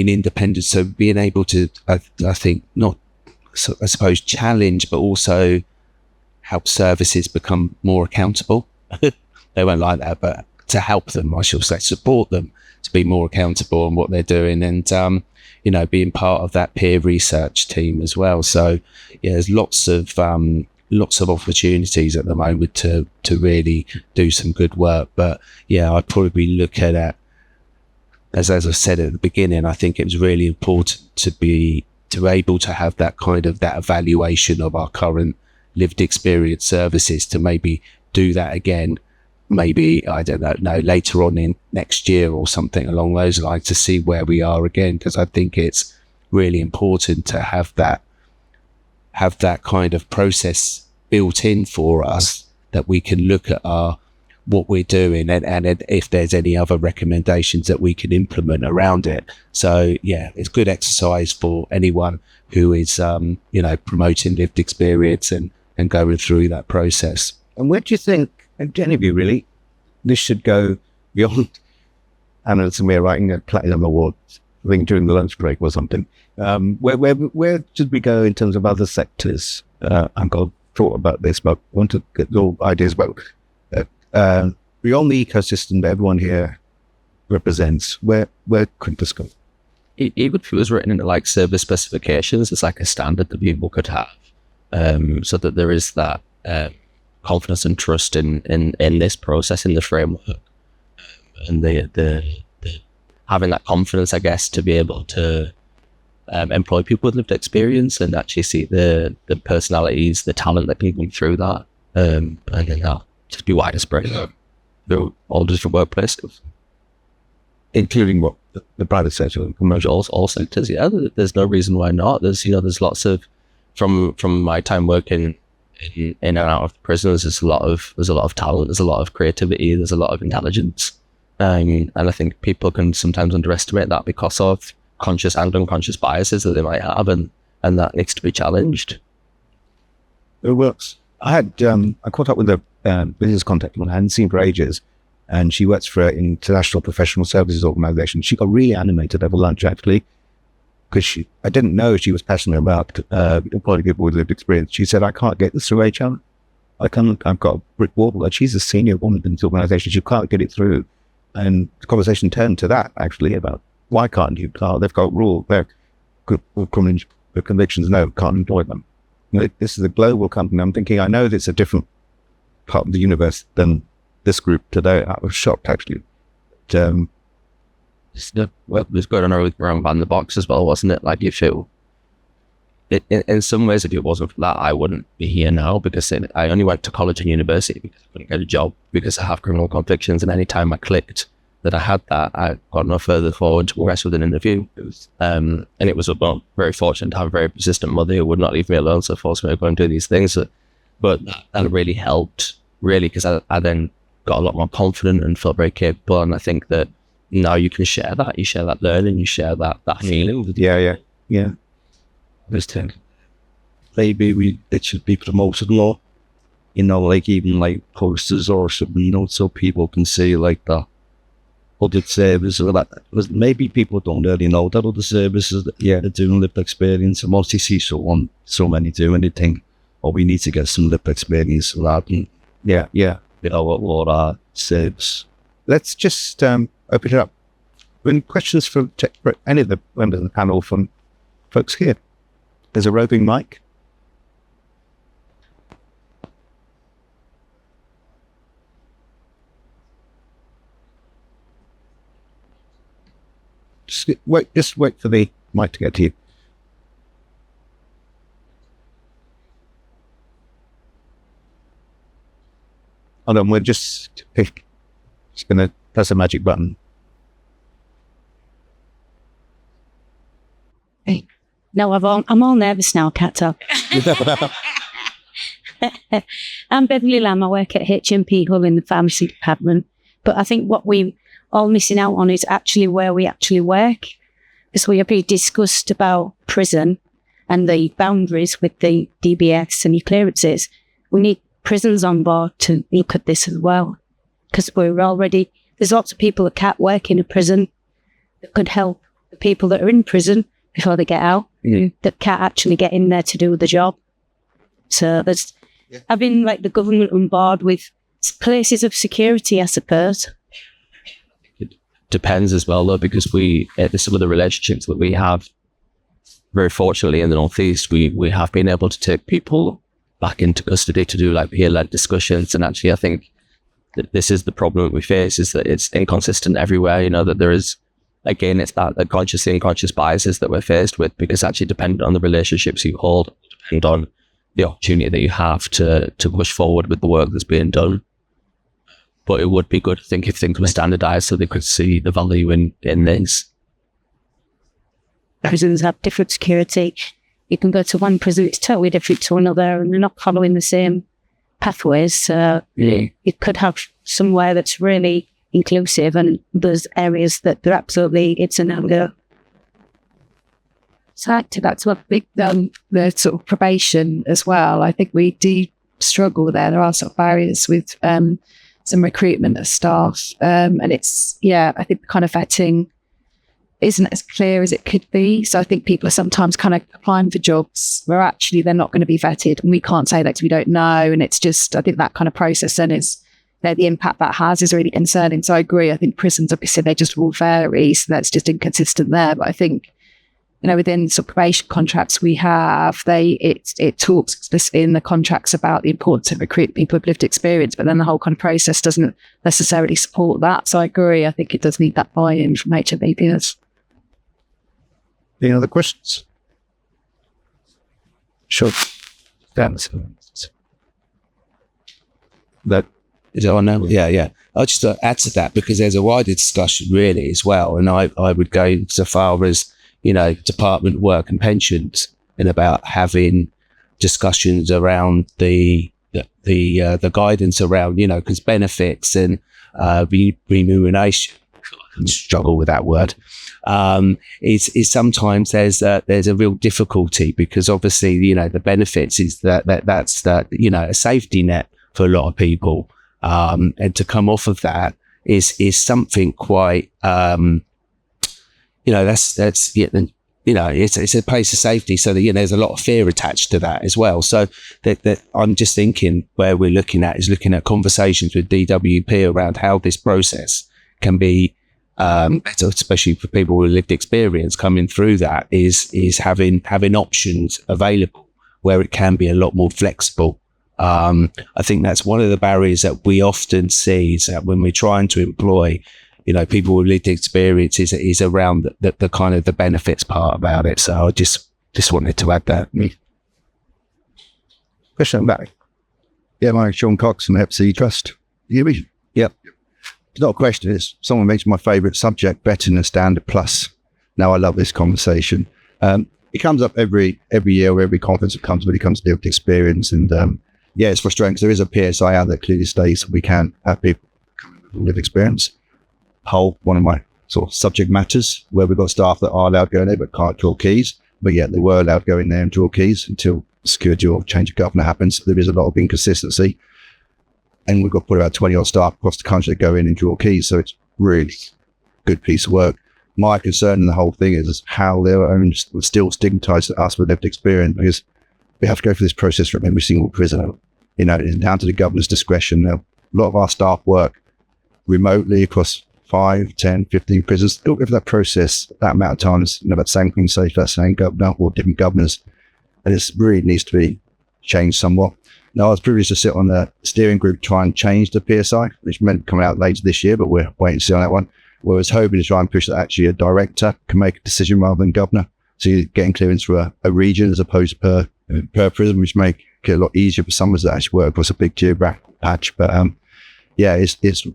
independent, so being able to I think not, so I suppose, challenge, but also help services become more accountable. They won't like that, but to help them, I shall say, support them to be more accountable on what they're doing, and being part of that peer research team as well. So there's lots of lots of opportunities at the moment to really do some good work. But yeah, I'd probably look at it as I said at the beginning. I think it was really important to be able to have that evaluation of our current lived experience services, to maybe do that again, maybe, I don't know, later on in next year or something along those lines, to see where we are again, because I think it's really important to have that kind of process built in for us, that we can look at what we're doing and if there's any other recommendations that we can implement around it. So yeah, it's good exercise for anyone who is promoting lived experience and going through that process. And where do you think, and any of you really, this should go beyond Anna and Samir writing a Platinum Award, I think during the lunch break or something? Where should we go in terms of other sectors? I've got thought about this, but I want to get your ideas about beyond the ecosystem that everyone here represents. Where could this go? Even if it was written into like service specifications, it's like a standard that people could have, so that there is that confidence and trust in this process, in the framework, and the having that confidence, I guess, to be able to employ people with lived experience and actually see the personalities, the talent that can come through that, and then that just be widespread through all different workplaces, including what the private sector and commercial, all sectors. Yeah, there's no reason why not. There's lots of, from my time working in and out of prisons, there's a lot of talent, there's a lot of creativity, there's a lot of intelligence, and I think people can sometimes underestimate that because of conscious and unconscious biases that they might have, and that needs to be challenged. It works. I caught up with a business contact one I hadn't seen for ages, and she works for an international professional services organization. She got really animated over lunch, actually, because I didn't know she was passionate about employing people with lived experience. She said, I can't get this through HR. I've got a brick wall. Like, she's a senior woman in this organization. She can't get it through. And the conversation turned to that, actually, about why can't you? They've got rules. They're good criminal convictions. No, can't employ them. This is a global company. I'm thinking, I know that it's a different part of the universe than this group today. I was shocked, actually. Well, it's going on around the box as well, wasn't it? Like, you feel, in some ways, if it wasn't for that, I wouldn't be here now, because I only went to college and university because I couldn't get a job because I have criminal convictions, and any time I clicked that I had that, I got no further forward to progress with an interview. And it was very fortunate to have a very persistent mother who would not leave me alone, so forced me to go and do these things. But that really helped, because I then got a lot more confident and felt very capable. And I think that now you can share that. You share that learning, you share that feeling. Yeah. This thing, maybe it should be promoted more, like even like posters or something, so people can see like that other service, or that maybe people don't really know that other services are doing lived experience, and once they see so many doing it, think, oh, we need to get some lived experience for that. And what our service. Let's just open it up. Any questions for any of the members of the panel, from folks here? There's a roving mic. Just wait for the mic to get to you. Hold on, we're just going to press a magic button. Hey. No, I'm all nervous now, Kato. I'm Beverly Lamb. I work at HMP Hull in the pharmacy department. But I think what we all missing out on is actually where we actually work. Because we have discussed about prison and the boundaries with the DBS and your clearances. We need prisons on board to look at this as well. Because there's lots of people that can't work in a prison that could help the people that are in prison before they get out, that can't actually get in there to do the job. So there's having like the government on board with places of security, I suppose. It depends as well, though, because some of the relationships that we have, very fortunately in the Northeast, we have been able to take people back into custody to do like peer-led discussions. And actually, I think that this is the problem we face, is that it's inconsistent everywhere. You know, that there is, again, it's that the conscious and unconscious biases that we're faced with, because actually dependent on the relationships you hold, depend on the opportunity that you have to push forward with the work that's being done. But it would be good, I think, if things were standardised so they could see the value in this. Prisons have different security. You can go to one prison, it's totally different to another, and they're not following the same pathways. You could have somewhere that's really inclusive, and there's areas that they're absolutely, it's a no-go. So that's what big the sort of probation as well. I think we do struggle there. There are sort of barriers with some recruitment of staff, and it's I think the kind of vetting isn't as clear as it could be. So I think people are sometimes kind of applying for jobs where actually they're not going to be vetted, and we can't say that because we don't know. And it's just, I think that kind of process then is, the impact that has is really concerning. So I agree. I think prisons, obviously, they just all vary, so that's just inconsistent there. But I think, within sort of probation contracts we have, it talks explicitly in the contracts about the importance of recruiting people with lived experience, but then the whole kind of process doesn't necessarily support that. So I agree. I think it does need that buy-in from HMBPs. Any other questions? Sure. That is it on now? Yeah. I'll just add to that, because there's a wider discussion really as well. And I would go so far as, Department of Work and Pensions, and about having discussions around the guidance around, because benefits and remuneration, I struggle with that word, is sometimes there's a real difficulty, because obviously, the benefits is that's a safety net for a lot of people. And to come off of that is something quite, it's a place of safety. So that, there's a lot of fear attached to that as well. So that I'm just thinking where we're looking at conversations with DWP around how this process can be better, especially for people with lived experience coming through that, is having options available where it can be a lot more flexible. I think that's one of the barriers that we often see, is that when we're trying to employ, people with lived experience is around the kind of the benefits part about it. So I just wanted to add that. Question back. Yeah, my name's Sean Cox from FC Trust. You hear me? Yep. It's not a question. It's someone mentioned my favourite subject, betting and Standard Plus. Now I love this conversation. It comes up every year, or every conference it comes when it comes to lived experience, and it's frustrating because there is a PSI out that clearly states we can't have people with lived experience. One of my sort of subject matters, where we've got staff that are allowed to go in there but can't draw keys, but yet they were allowed to go in there and draw keys until security or change of governor happens. There is a lot of inconsistency, and we've got to put about 20 odd staff across the country that go in and draw keys. So it's really good piece of work. My concern in the whole thing is how they're still stigmatized us with lived experience, because we have to go through this process from every single prisoner. It's down to the governor's discretion. Now, a lot of our staff work remotely across 5, 10, 15 prisons. They'll go through that process that amount of times, that same thing, say, for that same governor or different governors. And it really needs to be changed somewhat. Now, I was privileged to sit on the steering group to try and change the PSI, which meant coming out later this year, but we're waiting to see on that one. Where I was hoping to try and push that actually a director can make a decision rather than governor. So you're getting clearance for a region as opposed to per prison, which make it a lot easier for some of us that actually work across a big geographical patch. But it's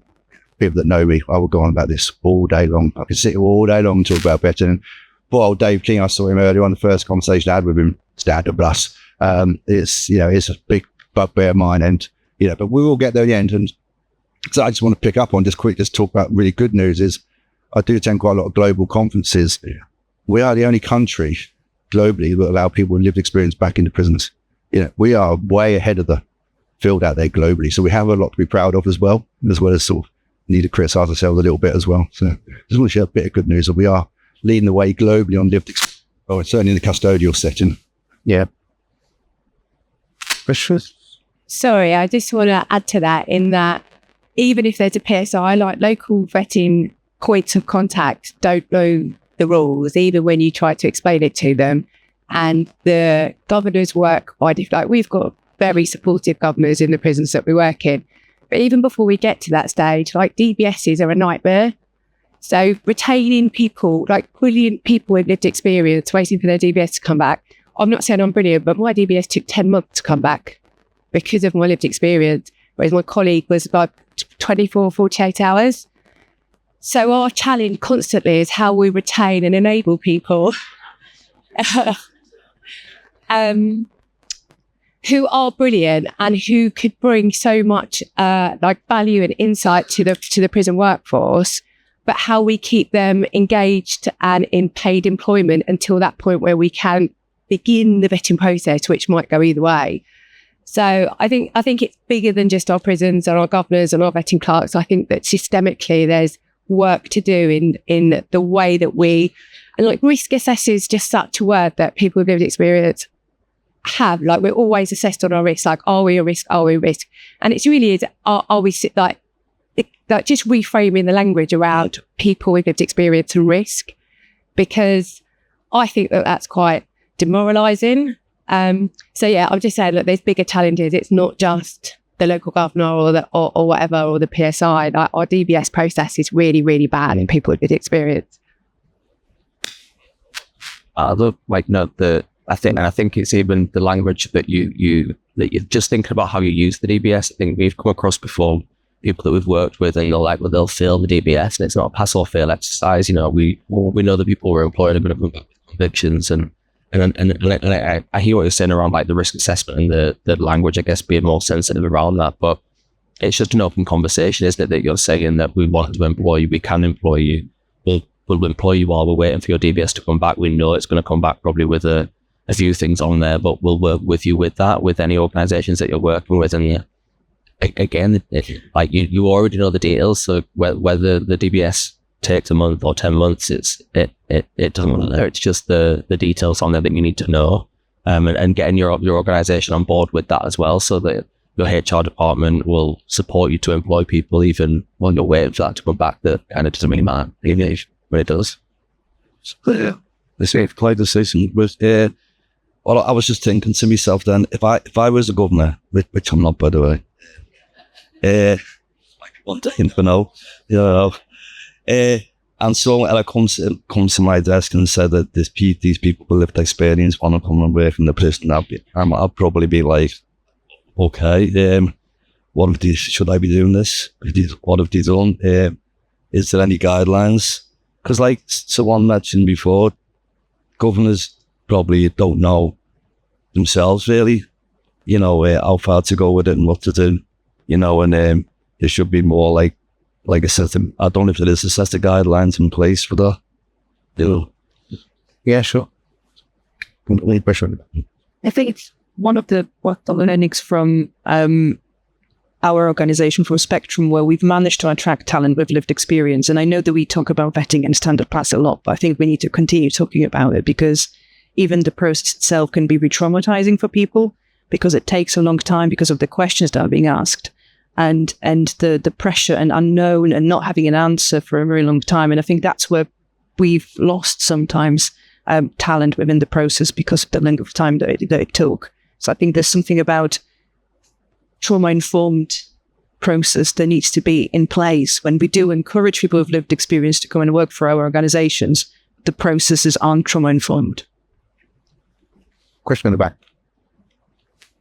people that know me, I will go on about this all day long. I can sit here all day long and talk about betting. And poor old Dave King, I saw him earlier on, the first conversation I had with him, Standard Plus. It's a big bugbear of mine, and but we will get there in the end. And so I just want to pick up on just talk about really good news. Is I do attend quite a lot of global conferences. We are the only country globally that allow people with lived experience back into prisons. We are way ahead of the field out there globally, so we have a lot to be proud of as well as sort of need to criticise ourselves a little bit as well. So just want to share a bit of good news that we are leading the way globally on lived experience, or certainly in the custodial setting. Yeah. Questions? Sorry, I just want to add to that, in that even if there's a PSI, like local vetting points of contact don't know the rules, even when you try to explain it to them. And the governors work by different, like we've got very supportive governors in the prisons that we work in. But even before we get to that stage, like DBSs are a nightmare. So retaining people, like brilliant people with lived experience, waiting for their DBS to come back. I'm not saying I'm brilliant, but my DBS took 10 months to come back because of my lived experience, whereas my colleague was about 24, 48 hours. So our challenge constantly is how we retain and enable people who are brilliant and who could bring so much like value and insight to the prison workforce, but how we keep them engaged and in paid employment until that point where we can begin the vetting process, which might go either way. So I think it's bigger than just our prisons and our governors and our vetting clerks. I think that systemically there's work to do in the way that we, and like risk assess is just such a word that people with lived experience have. Like we're always assessed on our risk, like are we a risk, are we a risk? And it's really is, are we like just reframing the language around people with lived experience and risk, because I think that that's quite demoralising. So yeah, I'm just saying, look, there's bigger challenges. It's not just the local governor or whatever, or the PSI. Like our DBS process is really, really bad in people with lived experience. I think it's even the language that you're just thinking about how you use the DBS. I think we've come across before people that we've worked with, and they'll fail the DBS, and it's not a pass or fail exercise. We know that people we're employed are going to come back with convictions, and I hear what you're saying around like the risk assessment and the language, I guess, being more sensitive around that. But it's just an open conversation, isn't it? That you're saying that we want to employ you, we can employ you, we'll employ you while we're waiting for your DBS to come back. We know it's going to come back probably with a few things on there, but we'll work with you with that, with any organisations that you're working with. And again, like you already know the details. So whether the DBS takes a month or 10 months, it doesn't matter. It's just the details on there that you need to know, and getting your organisation on board with that as well, so that your HR department will support you to employ people even while you're waiting for that to come back. That kind of doesn't really matter, even when it does. So, this quite the season was. Well, I was just thinking to myself then, if I was a governor, which I'm not, by the way, like one day, and so I comes to my desk and said that these people with lived experience want to come and work in the prison, I'd probably be like, okay, should I be doing this? What have they done? Is there any guidelines? Because like someone mentioned before, governors probably don't know themselves really, how far to go with it and what to do, and there should be more like a set of, I don't know if there is a set of guidelines in place for that. Yeah, sure. I think it's one of the learnings from our organisation, from Spectrum, where we've managed to attract talent with lived experience. And I know that we talk about vetting and standard pass a lot, but I think we need to continue talking about it, because even the process itself can be re-traumatizing for people, because it takes a long time because of the questions that are being asked, and the pressure and unknown and not having an answer for a very long time. And I think that's where we've lost sometimes talent within the process because of the length of time that it took. So I think there's something about trauma-informed process that needs to be in place when we do encourage people with lived experience to come and work for our organizations. The processes aren't trauma-informed. Question in the back.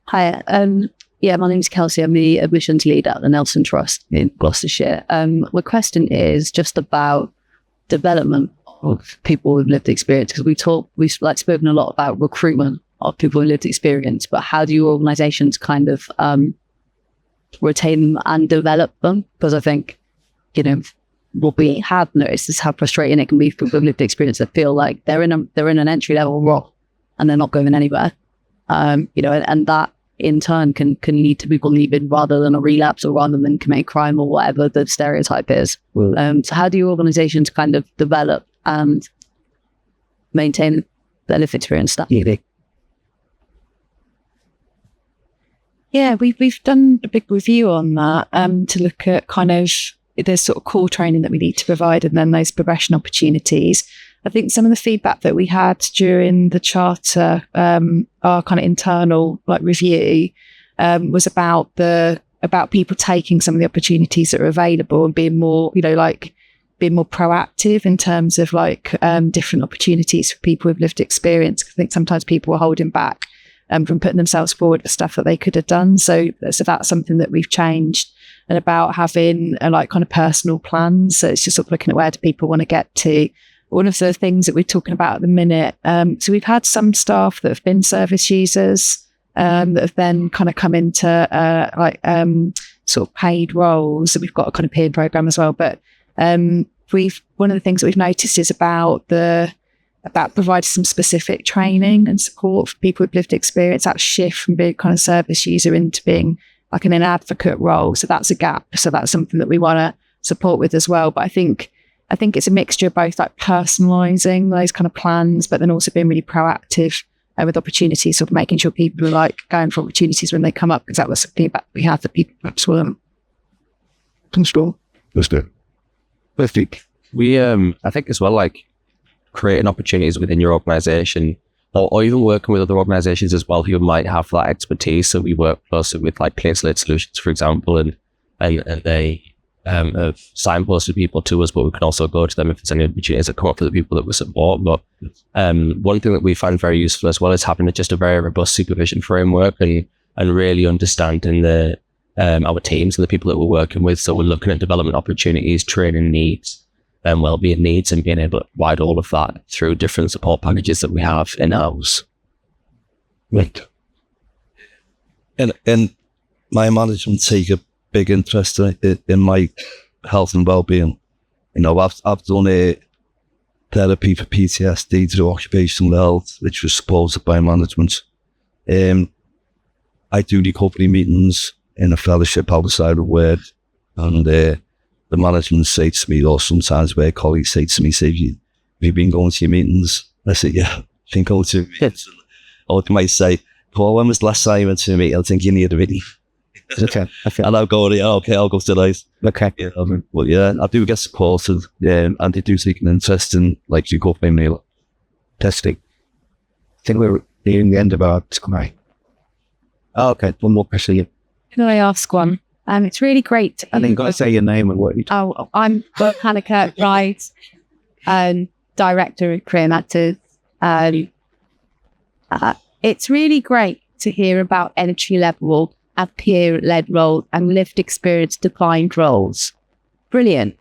Hi, my name is Kelsey. I'm the admissions lead at the Nelson Trust in Gloucestershire. My question is just about development of people with lived experience, because we've spoken a lot about recruitment of people with lived experience, but how do organisations kind of retain them and develop them? Because I think, what we have noticed is how frustrating it can be for people with lived experience that feel like they're in an entry level role and they're not going anywhere. And that in turn can lead to people leaving rather than a relapse, or rather than commit crime, or whatever the stereotype is. So how do organisations kind of develop and maintain their lived experience staff? Yeah, we've done a big review on that to look at kind of there's sort of core training that we need to provide, and then those progression opportunities. I think some of the feedback that we had during the charter, our kind of internal review, was about people taking some of the opportunities that are available and being more, being more proactive in terms of different opportunities for people with lived experience. I think sometimes people were holding back from putting themselves forward for stuff that they could have done. So that's something that we've changed, and about having kind of personal plans. So it's just sort of looking at where do people want to get to. One of the things that we're talking about at the minute, so we've had some staff that have been service users that have then kind of come into sort of paid roles. So we've got a kind of peer program as well. But one of the things that we've noticed is about providing some specific training and support for people with lived experience. That shift from being kind of service user into being in an advocate role. So that's a gap. So that's something that we want to support with as well. But I think it's a mixture of both personalising those kind of plans, but then also being really proactive with opportunities, sort of making sure people are going for opportunities when they come up, because that was something that we had that people perhaps weren't. Let's do it. Perfect. We, I think as well, creating opportunities within your organisation, or even working with other organisations as well who might have that expertise. So we work closely with Clean Slate Solutions, for example, and they have signposted people to us, but we can also go to them if there's any opportunities that come up for the people that we support. But one thing that we find very useful as well is having just a very robust supervision framework and really understanding our teams and the people that we're working with. So we're looking at development opportunities, training needs, and well-being needs, and being able to provide all of that through different support packages that we have in-house. Right. And my management take a big interest in my health and well-being. I've done a therapy for PTSD through occupational health, which was supported by management. I do recovery meetings in a fellowship outside of work, and the management say to me, or sometimes where colleagues say to me, have you been going to your meetings? I say, yeah, I've been going to meetings. Or they might say, Paul, when was the last time you went to a meeting? I think you need a meeting. Okay. And I'll go, okay, I'll go tonight. Okay. Yeah, well, yeah, I do get supported, and they do take an interest in recovery meal Testing. I think we're nearing the end of our time. Oh, okay, one more question. Can I ask one? It's really great. And then you've got to say your name and what you do. Oh, I'm Hannah Kirkbride, Director of Career Matters. It's really great to hear about entry level and peer-led roles and lived experience defined roles. Brilliant.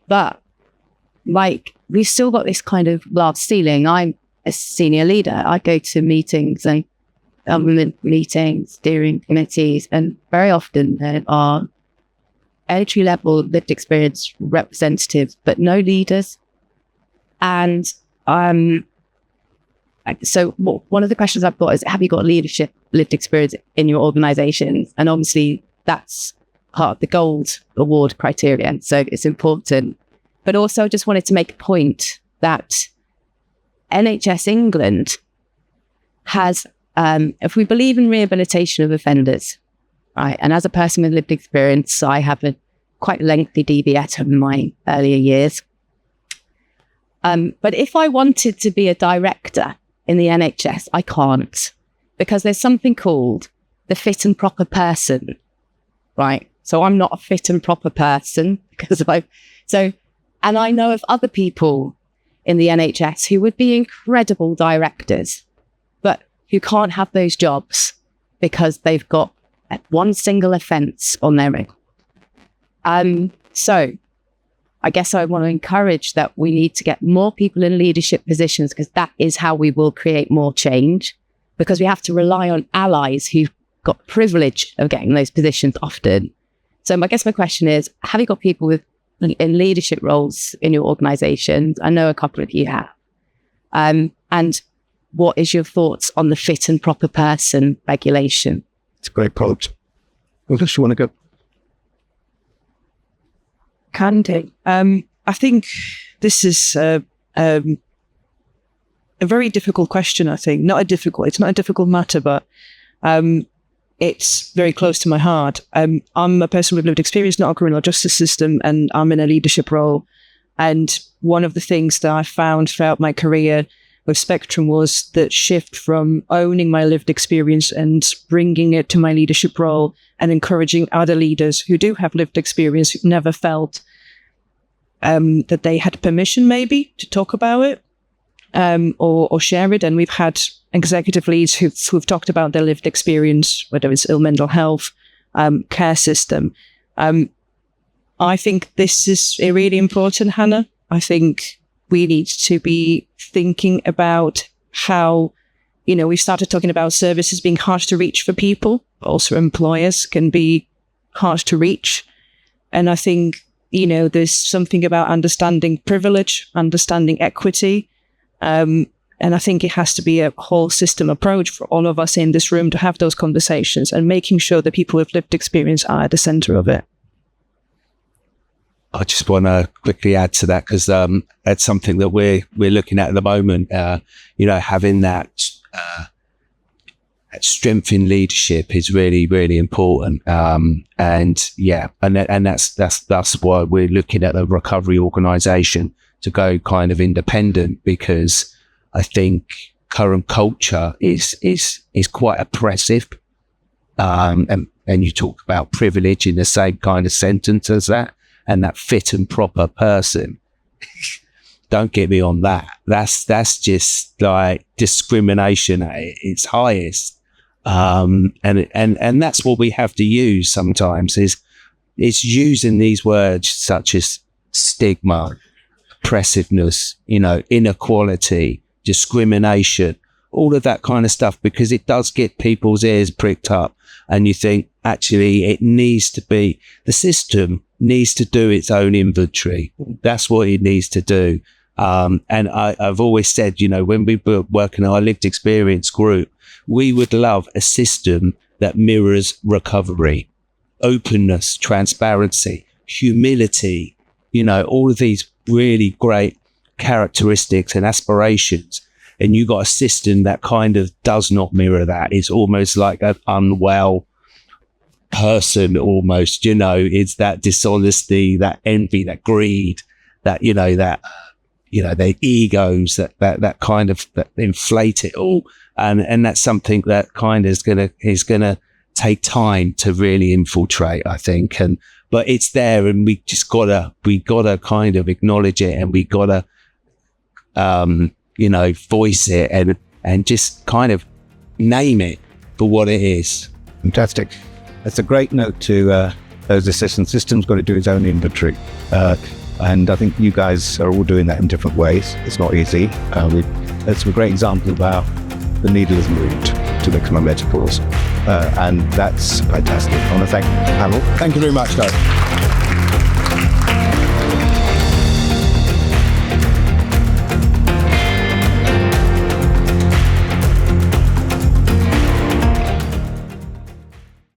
But we've still got this kind of glass ceiling. I'm a senior leader. I go to meetings and government meetings, steering committees, and very often there are entry-level lived experience representatives, but no leaders. And so one of the questions I've got is, have you got leadership lived experience in your organisation? And obviously that's part of the gold award criteria, so it's important. But also I just wanted to make a point that NHS England has, if we believe in rehabilitation of offenders, right, and as a person with lived experience, I have a quite lengthy DBS in my earlier years. But if I wanted to be a director in the NHS, I can't, because there's something called the fit and proper person, right? So I'm not a fit and proper person and I know of other people in the NHS who would be incredible directors, but who can't have those jobs because they've got one single offence on their record. So I guess I want to encourage that we need to get more people in leadership positions, because that is how we will create more change, because we have to rely on allies who've got privilege of getting those positions often. So I guess my question is, have you got people in leadership roles in your organisations? I know a couple of you have. And what is your thoughts on the fit and proper person regulation? It's a great product. Unless you want to go. Can do. I think this is a very difficult question, I think. It's not a difficult matter, but it's very close to my heart. I'm a person with lived experience, not a criminal justice system, and I'm in a leadership role. And one of the things that I found throughout my career with Spectrum was the shift from owning my lived experience and bringing it to my leadership role and encouraging other leaders who do have lived experience, who've never felt that they had permission maybe to talk about it or share it. And we've had executive leads who've talked about their lived experience, whether it's ill mental health, care system. I think this is really important, Hannah. I think we need to be thinking about how, we started talking about services being hard to reach for people, but also employers can be hard to reach. And I think, there's something about understanding privilege, understanding equity. And I think it has to be a whole system approach for all of us in this room to have those conversations and making sure that people with lived experience are at the center of it. I just want to quickly add to that because that's something that we're looking at the moment. Having that strength in leadership is really, really important. And that's why we're looking at the recovery organisation to go kind of independent, because I think current culture is quite oppressive. And you talk about privilege in the same kind of sentence as that. And that fit and proper person. Don't get me on that. That's just like discrimination at its highest. And that's what we have to use sometimes is using these words such as stigma, oppressiveness, inequality, discrimination, all of that kind of stuff, because it does get people's ears pricked up. And you think, actually, the system needs to do its own inventory. That's what it needs to do. And I've always said, when we were working our lived experience group, we would love a system that mirrors recovery, openness, transparency, humility, all of these really great characteristics and aspirations. And you got a system that kind of does not mirror that. It's almost like an unwell person almost, it's that dishonesty, that envy, that greed, that, their egos, that kind of that inflate it all. And that's something that kind of is gonna take time to really infiltrate, I think. But it's there, and we gotta kind of acknowledge it, and we gotta, voice it and just kind of name it for what it is. Fantastic. That's a great note to those assistants. System's got to do its own inventory. And I think you guys are all doing that in different ways. It's not easy. That's a great example about the needle is moved, to mix my metaphors. And that's fantastic. I want to thank the panel. Thank you very much, guys.